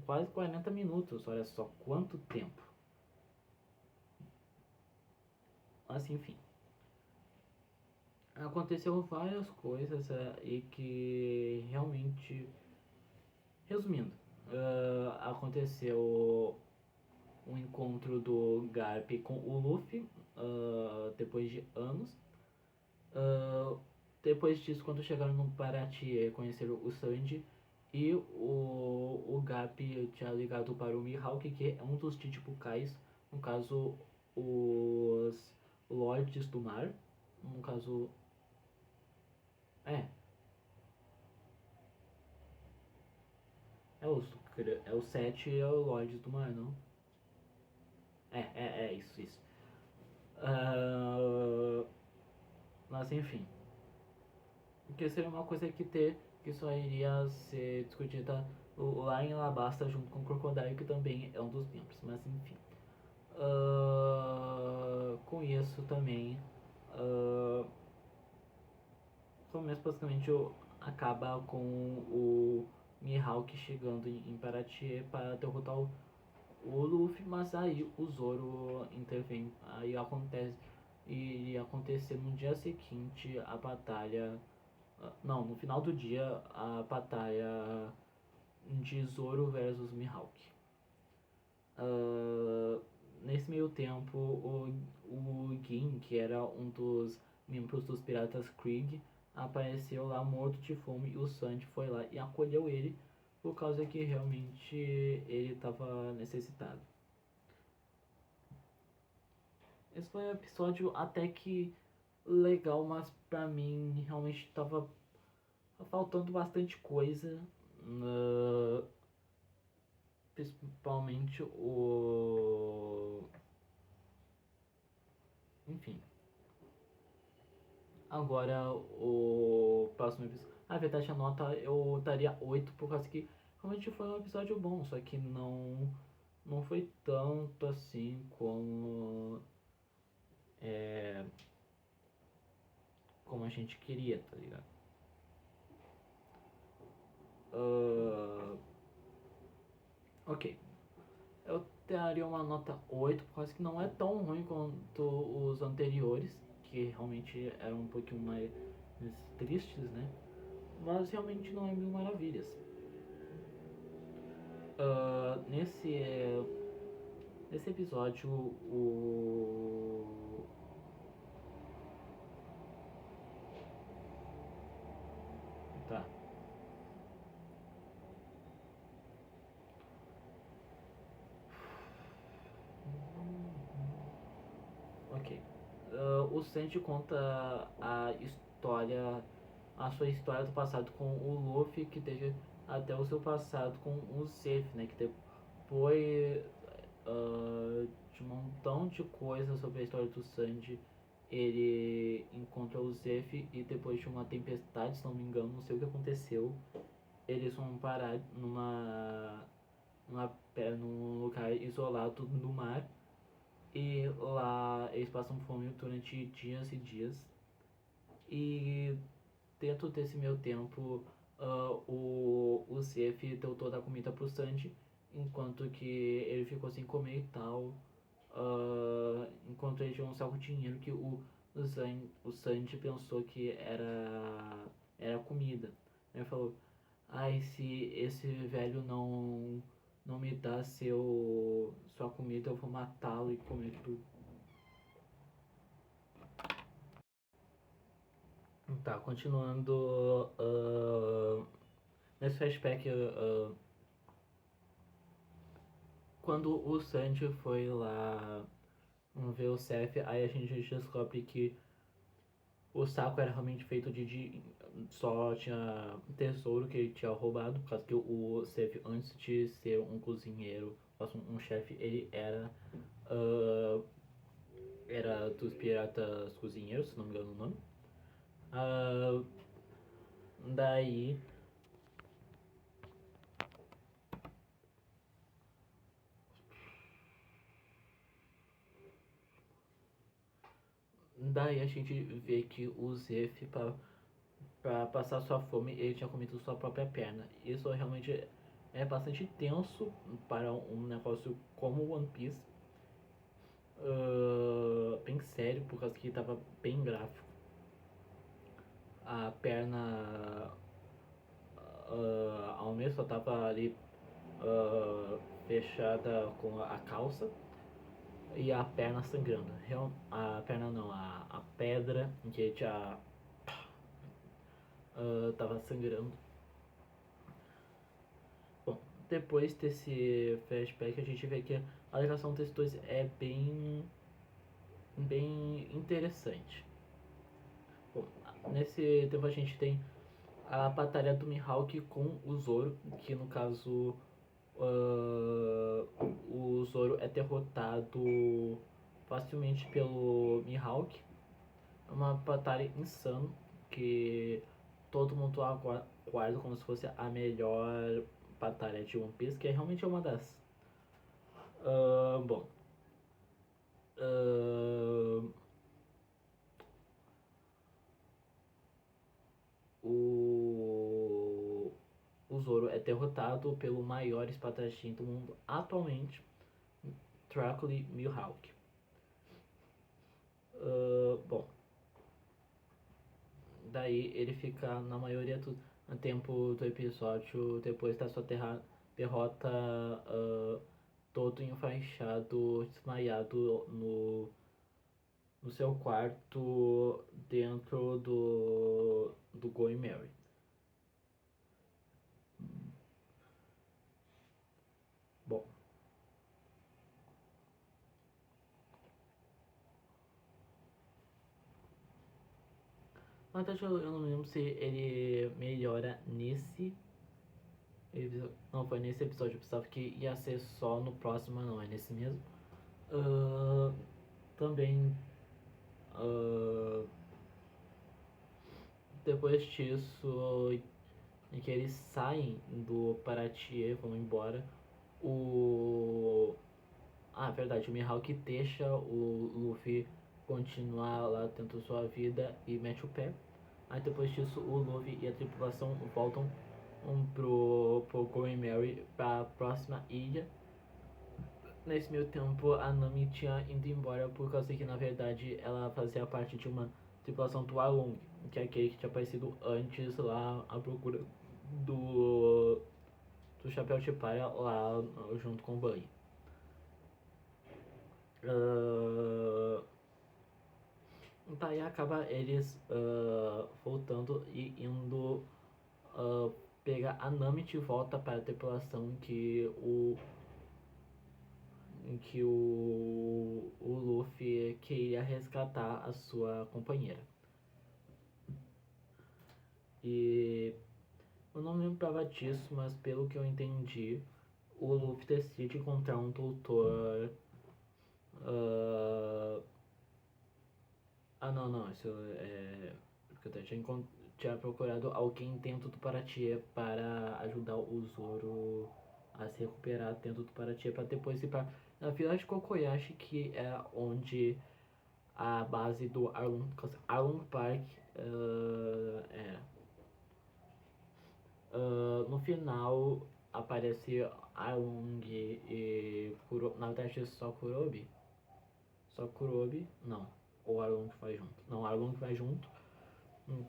Quase 40 minutos, olha só quanto tempo. Mas enfim. Aconteceu várias coisas e que realmente. Resumindo, aconteceu um encontro do Garp com o Luffy depois de anos. Depois disso, quando chegaram no Paraty, conheceram o Sanji e o Garp tinha ligado para o Mihawk, que é um dos Chichibukais, no caso, os Lords do Mar. No caso. É. É o 7 e é o Lords do Mar, não? É isso, isso. Mas enfim. Porque seria uma coisa que só iria ser discutida lá em Alabasta junto com o Crocodile, que também é um dos membros. Mas enfim. Com isso também. Começa basicamente acaba com o Mihawk chegando em Paraty para derrotar o Luffy, mas aí o Zoro intervém. Aí acontece. E ia acontecer no dia seguinte a batalha. Não, no final do dia a batalha de Zoro versus Mihawk. Nesse meio tempo, o Gin, que era um dos membros dos Piratas Krieg, apareceu lá morto de fome e o Sanji foi lá e acolheu ele por causa que realmente ele estava necessitado. Esse foi um episódio até que legal, mas pra mim realmente estava faltando bastante coisa. Principalmente o. Enfim. Agora o próximo episódio. Na verdade, a nota eu daria 8 por causa que realmente foi um episódio bom, só que não foi tanto assim como. Como a gente queria, tá ligado? Ok. Eu daria uma nota 8 por causa que não é tão ruim quanto os anteriores, que realmente eram um pouquinho mais tristes, né? Mas realmente não é mil maravilhas. Nesse episódio, o. Tá. Ok. O Sanji conta a sua história do passado com o Luffy, que teve até o seu passado com o Zeff, né? Que depois de um montão de coisas sobre a história do Sanji, ele encontra o Zeff e depois de uma tempestade, se não me engano, não sei o que aconteceu, eles vão parar num lugar isolado no mar e lá eles passam fome durante dias e dias. E dentro desse meu tempo, o Zeff deu toda a comida pro Sanji, enquanto que ele ficou sem comer e tal. Enquanto ele tinha um saco de dinheiro que o Sanji pensou que era comida. Ele falou, ai, se esse velho não me dá sua comida, eu vou matá-lo e comer tudo. Tá, continuando. Nesse flashback, quando o Sanji foi lá ver o Seth, aí a gente descobre que o saco era realmente feito de só tinha tesouro que ele tinha roubado, por causa que o Seth, antes de ser um cozinheiro, um chefe, ele era dos piratas cozinheiros, se não me engano o nome. Daí Daí a gente vê que o Zef, pra passar sua fome, ele tinha comido sua própria perna. Isso realmente é bastante tenso para um negócio como One Piece. Bem sério, por causa que estava bem gráfico. A perna ao mesmo só tava ali fechada com a calça e a perna sangrando. A perna não, a pedra em que já tava sangrando. Bom, depois desse flashback a gente vê que a ligação desses dois é bem interessante. Bom, nesse tempo a gente tem a batalha do Mihawk com o Zoro, que no caso o Zoro é derrotado facilmente pelo Mihawk. É uma batalha insana que todo mundo aguarda como se fosse a melhor batalha de One Piece, que é realmente uma das. Bom. O Zoro é derrotado pelo maior espadachim do mundo atualmente, Dracula Mihawk. Bom, daí ele fica na maioria do tempo do episódio, depois da sua derrota, todo enfaixado, desmaiado no seu quarto dentro do Going Mary. Bom, na verdade eu não lembro se ele melhora nesse episódio. Não, foi nesse episódio. Eu pensava que ia ser só no próximo, mas não, é nesse mesmo. Também depois disso, em que eles saem do Paratie, vão embora, verdade, o Mihawk deixa o Luffy continuar lá tendo sua vida e mete o pé. Aí depois disso o Luffy e a tripulação voltam pro Going Mary, pra próxima ilha. Nesse meio tempo a Nami tinha ido embora por causa que na verdade ela fazia parte de uma tripulação do Arlong, que é aquele que tinha aparecido antes lá à procura do Chapéu de Palha lá junto com o Buggy. Daí acaba eles voltando e indo pegar a Nami de volta para a tripulação em que o Luffy queria resgatar a sua companheira. E eu não lembrava disso, mas pelo que eu entendi, o Luffy decide encontrar um doutor. Não, isso é. Porque eu tinha procurado alguém dentro do Paratie para ajudar o Zoro a se recuperar dentro do Paratie para depois ir para na Vila de Kokoyashi, que é onde a base do Arlong Park é. No final aparece Arlong e Kurobi. Na verdade, só Kurobi. Só Kurobi, não. Ou Arlong vai junto. Não, Arlong vai junto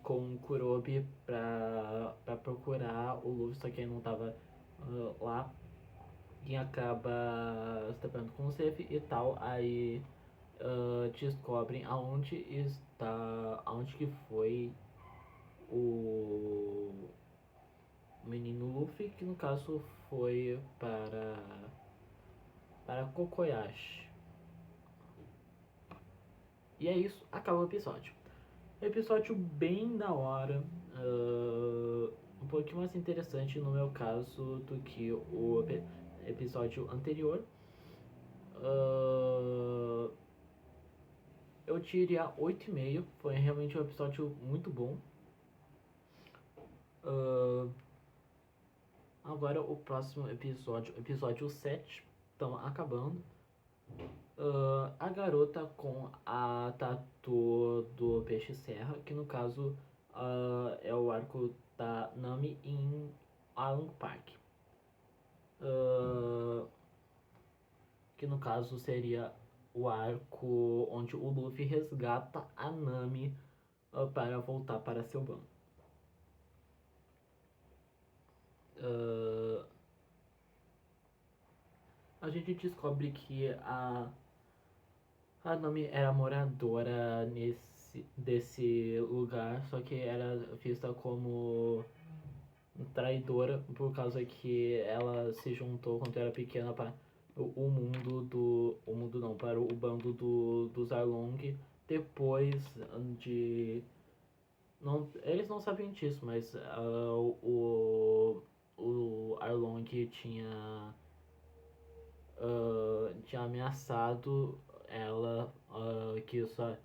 com Kurobi pra procurar o Luffy, só que ele não tava lá. Quem acaba se deparando com o Zef e tal, aí descobrem aonde que foi o menino Luffy, que no caso foi para Kokoyashi. E é isso, acaba o episódio. Episódio bem da hora, um pouquinho mais interessante no meu caso do que o episódio anterior. Eu diria 8,5, foi realmente um episódio muito bom. Agora o próximo episódio 7, estão acabando. A garota com a tatu Nordeste Serra, que no caso é o arco da Nami em Along Park. Que no caso seria o arco onde o Luffy resgata a Nami para voltar para seu bando. A gente descobre que a Nami era moradora desse lugar, só que era vista como traidora por causa que ela se juntou quando era pequena para para o bando dos Arlong depois de não, eles não sabiam disso, mas o Arlong tinha ameaçado ela, que só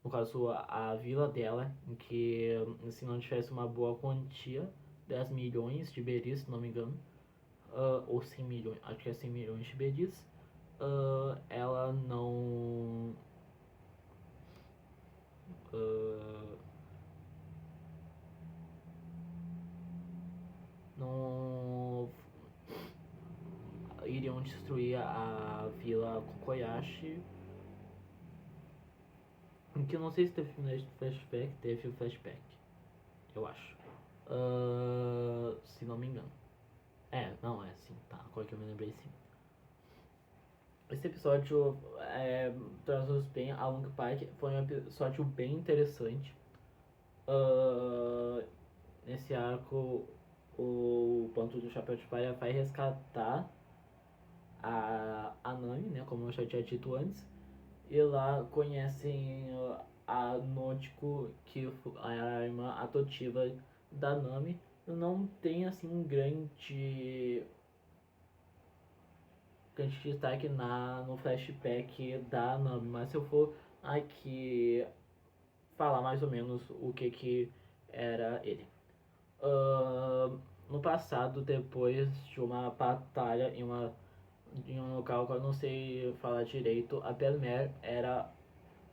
no caso a vila dela, em que se não tivesse uma boa quantia, 10 milhões de beris, se não me engano, ou 100 milhões, acho que é 100 milhões de beris, ela não iriam destruir a vila Kokoyashi. Que eu não sei se teve flashback, teve o flashback, eu acho. Se não me engano. Não, é sim, tá, agora que eu me lembrei sim. Esse episódio traduz bem a Long Park, foi um episódio bem interessante. Nesse arco, o Ponto do Chapéu de Palha vai resgatar a Nami, né, como eu já tinha dito antes. E lá conhecem a Nautico, que é a irmã adotiva da Nami. Não tem assim um grande destaque no flashback da Nami, mas se eu for aqui falar mais ou menos o que era ele. No passado, depois de uma batalha em um local que eu não sei falar direito, a Belmer era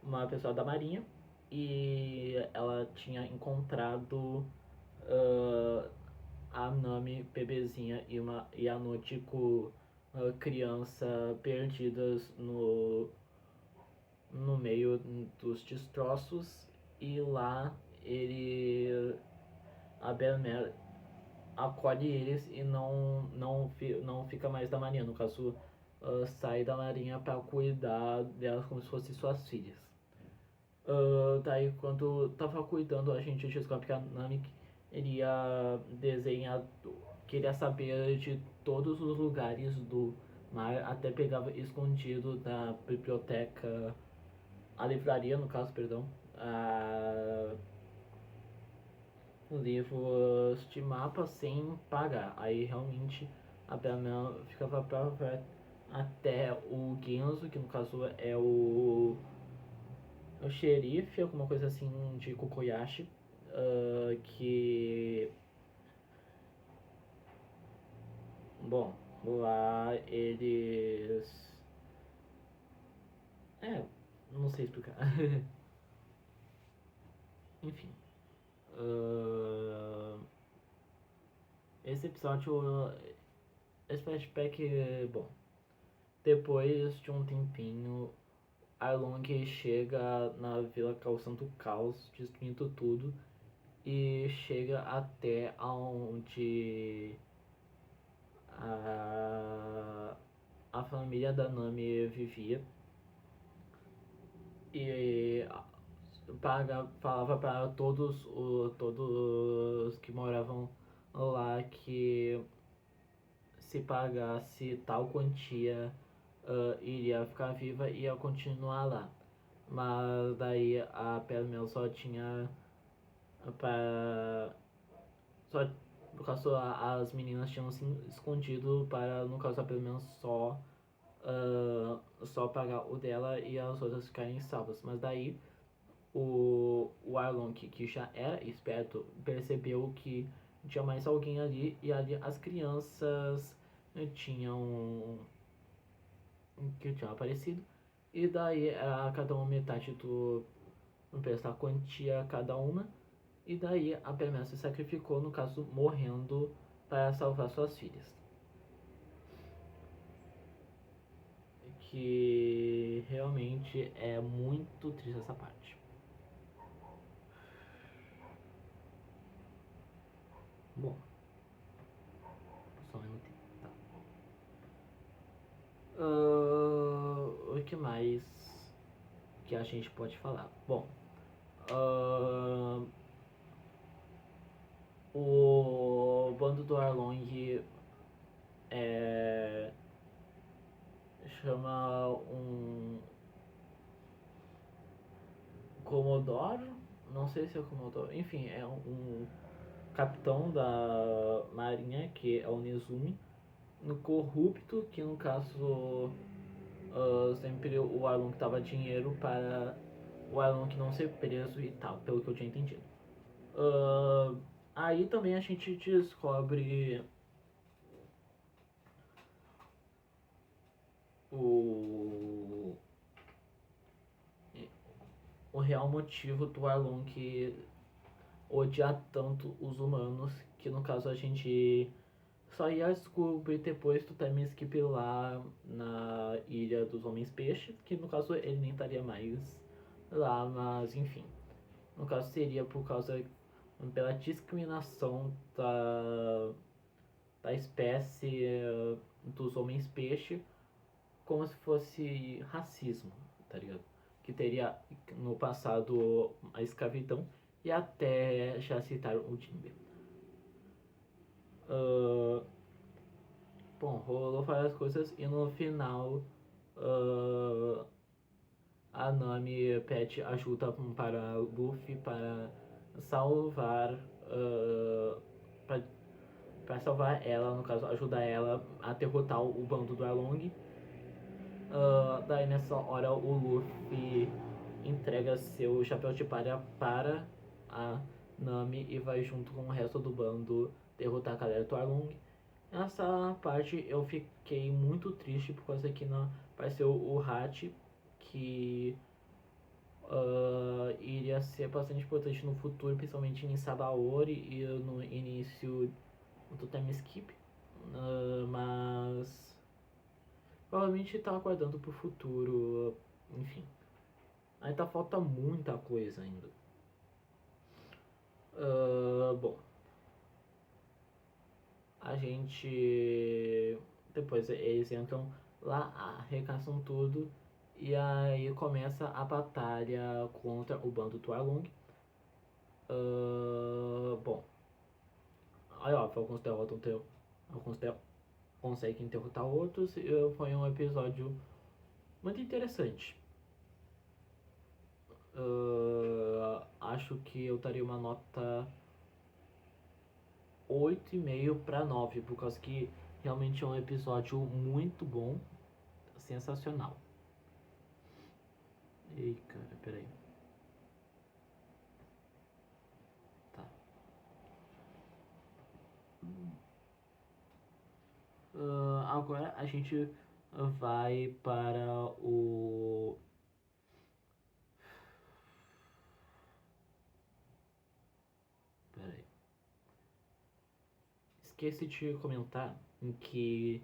uma pessoa da marinha e ela tinha encontrado a Nami bebezinha e a Nautico criança perdidas no meio dos destroços, e lá a Belmer acolhe eles e não fica mais da marinha, no caso sai da marinha para cuidar delas como se fossem suas filhas. Daí quando tava cuidando, a gente descobre que a Nami queria saber de todos os lugares do mar, até pegava escondido na biblioteca, a livraria no caso, perdão, livros de mapa sem pagar. Aí realmente a Belmel ficava pra até o Genzo, que no caso é o xerife, alguma coisa assim de Kokoyashi, que bom, lá eles não sei explicar. Enfim, esse episódio, esse flashback, bom, depois de um tempinho, Arlong chega na vila causando caos, destruindo tudo, e chega até onde a família da Nami vivia, e falava para todos que moravam lá que se pagasse tal quantia iria ficar viva e ia continuar lá. Mas daí a Pelmel só tinha para só no caso as meninas tinham se escondido para, no caso, a Pelmel só pagar o dela e as outras ficarem salvas. Mas daí o Arlong, que já era esperto, percebeu que tinha mais alguém ali, e ali as crianças tinham aparecido, e daí cada uma metade um preço da quantia cada uma, e daí a Permessa se sacrificou, no caso morrendo, para salvar suas filhas. Que realmente é muito triste essa parte. Bom, só um minutinho. Tá. O que mais que a gente pode falar? Bom, o bando do Arlong chama um Comodoro, não sei se é o Comodoro, enfim, é um capitão da marinha, que é o Nezumi, no corrupto, que no caso sempre o Arlong tava dinheiro para o Arlong não ser preso e tal, pelo que eu tinha entendido. Aí também a gente descobre o real motivo do Arlong odiar tanto os humanos, que no caso a gente só ia descobrir depois do time skip lá na Ilha dos Homens Peixe, que no caso ele nem estaria mais lá, mas enfim. No caso seria por causa pela discriminação da espécie dos homens peixe, como se fosse racismo, tá ligado? Que teria no passado a escravidão, e até já citaram o Jimbe. Bom, rolou várias coisas e no final a Nami pede ajuda para Luffy para salvar para salvar ela, no caso ajudar ela a derrotar o bando do Arlong. Daí nessa hora o Luffy entrega seu chapéu de palha para a Nami e vai junto com o resto do bando derrotar a galera do Arlong. Nessa parte eu fiquei muito triste por causa que não apareceu o Hachi, que iria ser bastante importante no futuro, principalmente em Sabaori e no início do time skip. Mas provavelmente tá aguardando pro futuro, enfim. Ainda falta muita coisa ainda. Bom, a gente depois eles entram lá, arregaçam tudo, e aí começa a batalha contra o bando do Arlong. Bom, aí ó, alguns derrotam alguns conseguem derrotar outros, e foi um episódio muito interessante. Acho que eu daria uma nota 8,5 para 9, por causa que realmente é um episódio muito bom, sensacional. Ei, cara, peraí. Tá. Agora a gente vai para o... Peraí. Esqueci de comentar em que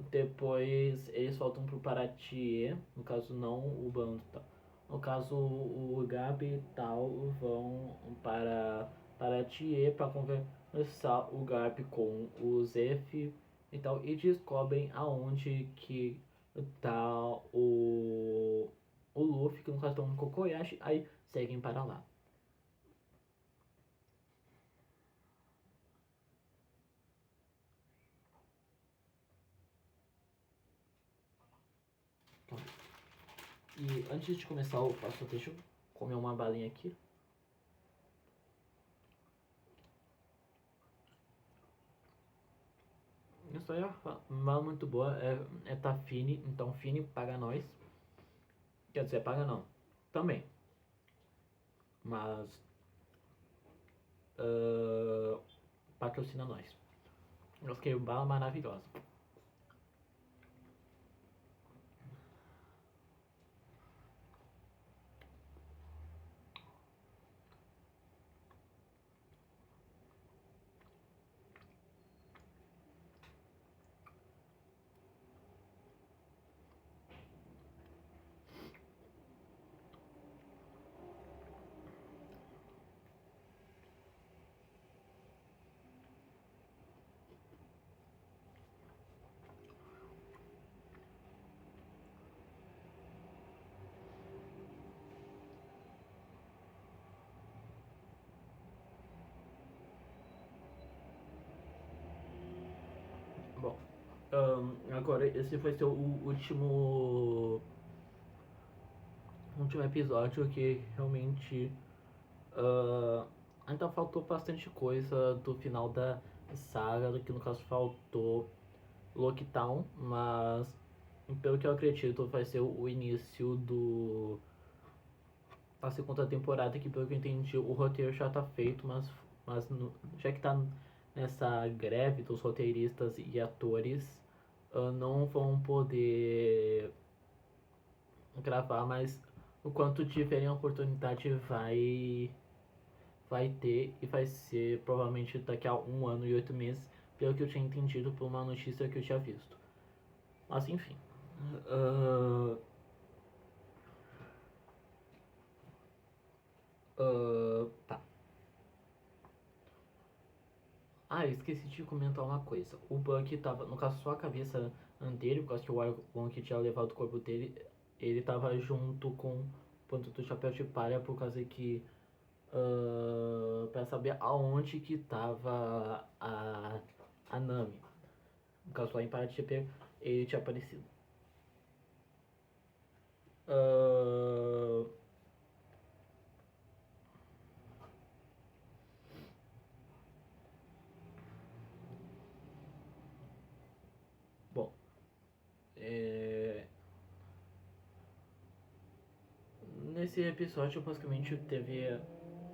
depois eles voltam pro Paratie, no caso não o bando, tá? No caso o Gabi e tal vão para Paratie para conversar o Gabi com o Zef e tal, e descobrem aonde que tá o Luffy, que no caso tá no Kokoyashi, aí seguem para lá. E antes de começar o passo, deixa eu comer uma balinha aqui. Isso aí é uma muito boa. É Tafine, então Fine paga nós. Quer dizer, paga não. Também. Mas patrocina nós. Eu fiquei bala maravilhosa. Agora esse vai ser o último episódio que realmente ainda faltou bastante coisa do final da saga, que no caso faltou Lockdown, mas pelo que eu acredito vai ser o início da segunda temporada, que pelo que eu entendi o roteiro já tá feito, mas já que tá nessa greve dos roteiristas e atores, não vão poder gravar, mas o quanto tiverem a oportunidade vai ter, e vai ser provavelmente daqui a 1 ano e 8 meses, pelo que eu tinha entendido por uma notícia que eu tinha visto. Mas enfim. Tá. Ah, eu esqueci de comentar uma coisa. O Bucky tava, no caso, só a cabeça dele, por causa que o Arlong que tinha levado o corpo dele, ele tava junto com o ponto do chapéu de palha, por causa que pra saber aonde que tava a Nami. No caso, lá em Paraty, ele tinha aparecido. Bom, nesse episódio basicamente teve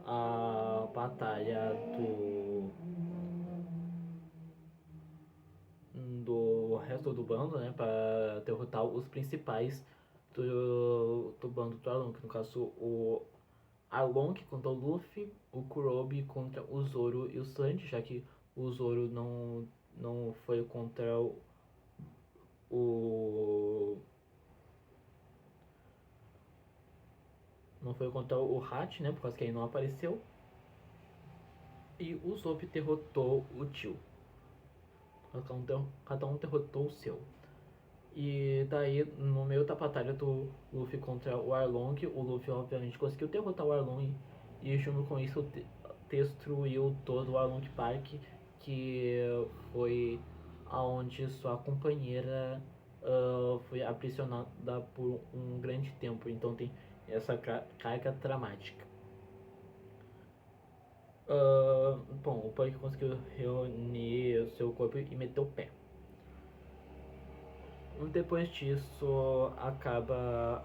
a batalha do resto do bando, né, para derrotar os principais do bando do Arlong, no caso o Arlong contra o Luffy, o Kurobi contra o Zoro e o Sanji, já que o Zoro não foi contra o não foi contra o Hat, né, por causa que ele não apareceu. E o Zop derrotou o Tio. Cada um derrotou o seu. E daí, no meio da batalha do Luffy contra o Arlong, o Luffy obviamente conseguiu derrotar o Arlong e junto com isso destruiu todo o Arlong Park, que foi aonde sua companheira foi aprisionada por um grande tempo. Então tem essa carga dramática. Bom, o Punk conseguiu reunir o seu corpo e meteu o pé. Depois disso, acaba.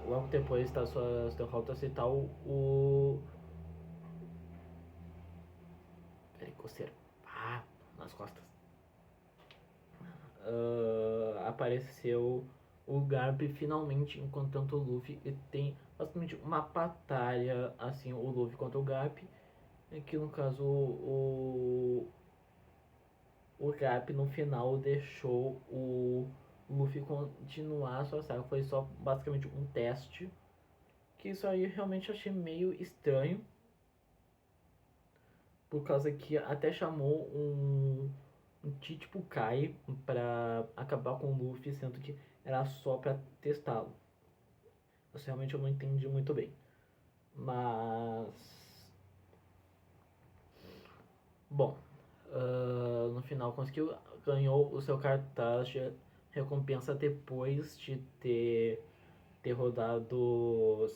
Logo depois das suas derrotas e tal, Peraí, coceira. Nas costas. Apareceu o Garp finalmente encontrando o Luffy e tem basicamente uma batalha assim, o Luffy contra o Garp, que no caso o Garp no final deixou o Luffy continuar a sua saga. Foi só basicamente um teste. Que isso aí eu realmente achei meio estranho. Por causa que até chamou um Chichibukai pra acabar com o Luffy, sendo que era só pra testá-lo. Isso realmente eu não entendi muito bem. Mas. Bom, no final conseguiu, ganhou o seu cartaz de recompensa depois de ter rodado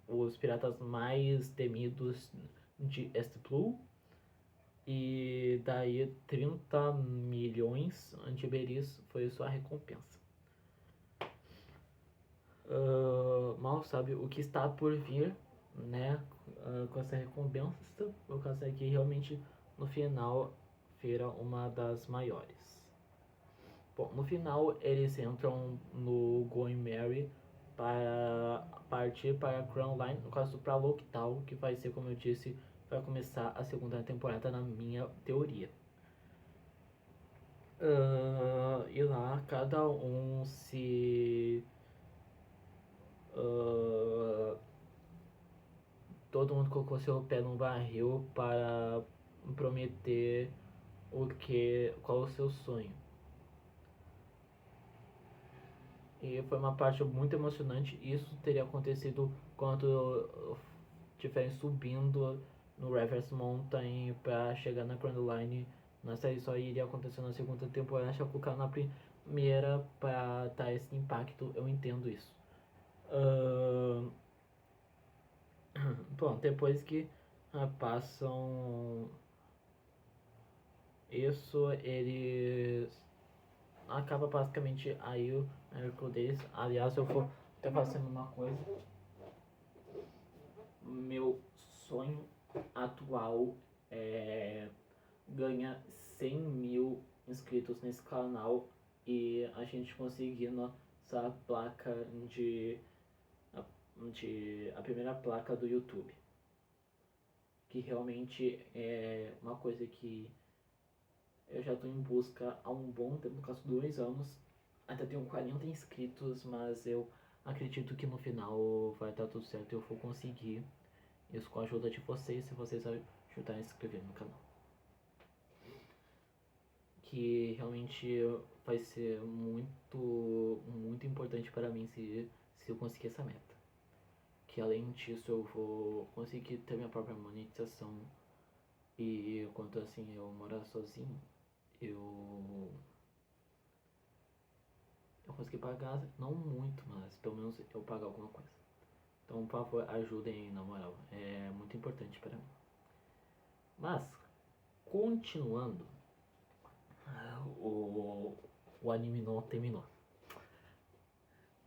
os piratas mais temidos de East Blue. E daí 30 milhões antiberis foi sua recompensa. Mal sabe o que está por vir, né, com essa recompensa, por causa que realmente no final vira uma das maiores. Bom, no final eles entram no Going Merry para partir para a Crown Line, no caso para Lockdown, que vai ser, como eu disse, vai começar a segunda temporada na minha teoria. E lá cada um se todo mundo colocou seu pé no barril para prometer qual o seu sonho. E foi uma parte muito emocionante. Isso teria acontecido quando estiverem subindo no Reverse Mountain para chegar na Grand Line Na série só iria acontecer na segunda temporada, já colocar na primeira pra dar esse impacto, eu entendo isso. Bom, depois que passam isso, eles acaba basicamente aí o arco deles. Aliás, eu vou até fazendo uma coisa. Meu sonho atual é ganhar 100 mil inscritos nesse canal e a gente conseguir nossa placa de a primeira placa do YouTube, que realmente é uma coisa que eu já estou em busca há um bom tempo, no caso 2 anos. Até tenho 40 inscritos, mas eu acredito que no final vai estar tudo certo e eu vou conseguir isso com a ajuda de vocês, se vocês ajudarem a se inscrever no canal. Que realmente vai ser muito importante para mim se eu conseguir essa meta. Que além disso eu vou conseguir ter minha própria monetização e quanto assim eu morar sozinho, eu consegui pagar, não muito, mas pelo menos eu pagar alguma coisa. Então, por favor, ajudem na moral, é muito importante para mim. Mas, continuando, o anime não terminou.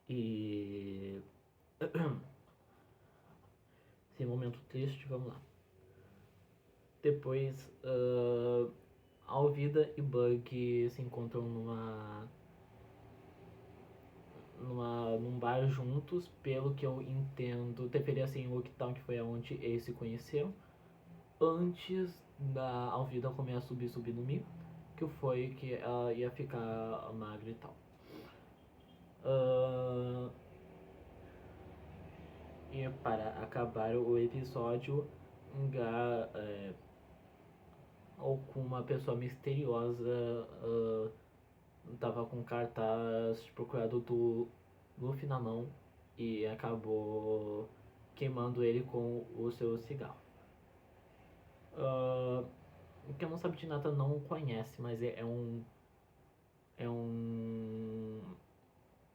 E esse momento triste, vamos lá. Depois, Alvida e Bug se encontram num bar juntos, pelo que eu entendo, deveria ser em Oaktown, que foi onde eles se conheceram, antes da Alvida começar a subir no Mi, que foi que ela ia ficar magra e tal. E para acabar o episódio, ou com uma pessoa misteriosa tava com cartaz procurado do Luffy na mão e acabou queimando ele com o seu cigarro. Quem não sabe de nada não conhece, mas é um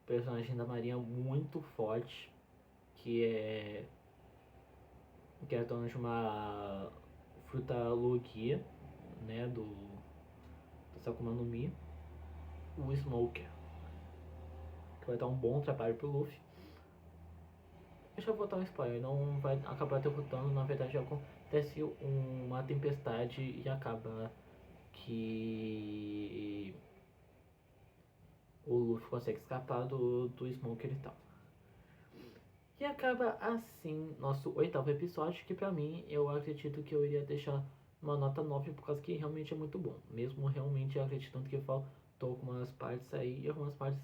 personagem da marinha muito forte, que é dono de uma fruta Logia, né, do Sakuma no Mi, o Smoker, que vai dar um bom trabalho pro Luffy. Deixa eu botar um spoiler, não vai acabar derrotando, na verdade acontece uma tempestade e acaba que o Luffy consegue escapar do Smoker e tal. E acaba assim nosso 8º episódio, que pra mim eu acredito que eu iria deixar uma nota 9, por causa que realmente é muito bom. Mesmo realmente acreditando que faltou algumas partes aí, e algumas partes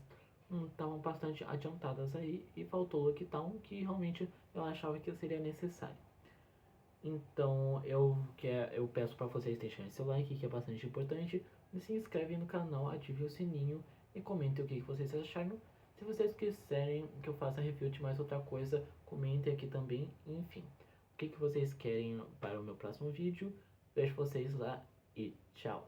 estavam bastante adiantadas aí, e faltou o Lockdown, que realmente eu achava que seria necessário. Então eu peço para vocês deixarem seu like, que é bastante importante, e se inscrevem no canal, ativem o sininho e comentem o que vocês acharam. Se vocês quiserem que eu faça review de mais outra coisa, comentem aqui também. Enfim, o que vocês querem para o meu próximo vídeo. Vejo vocês lá e tchau!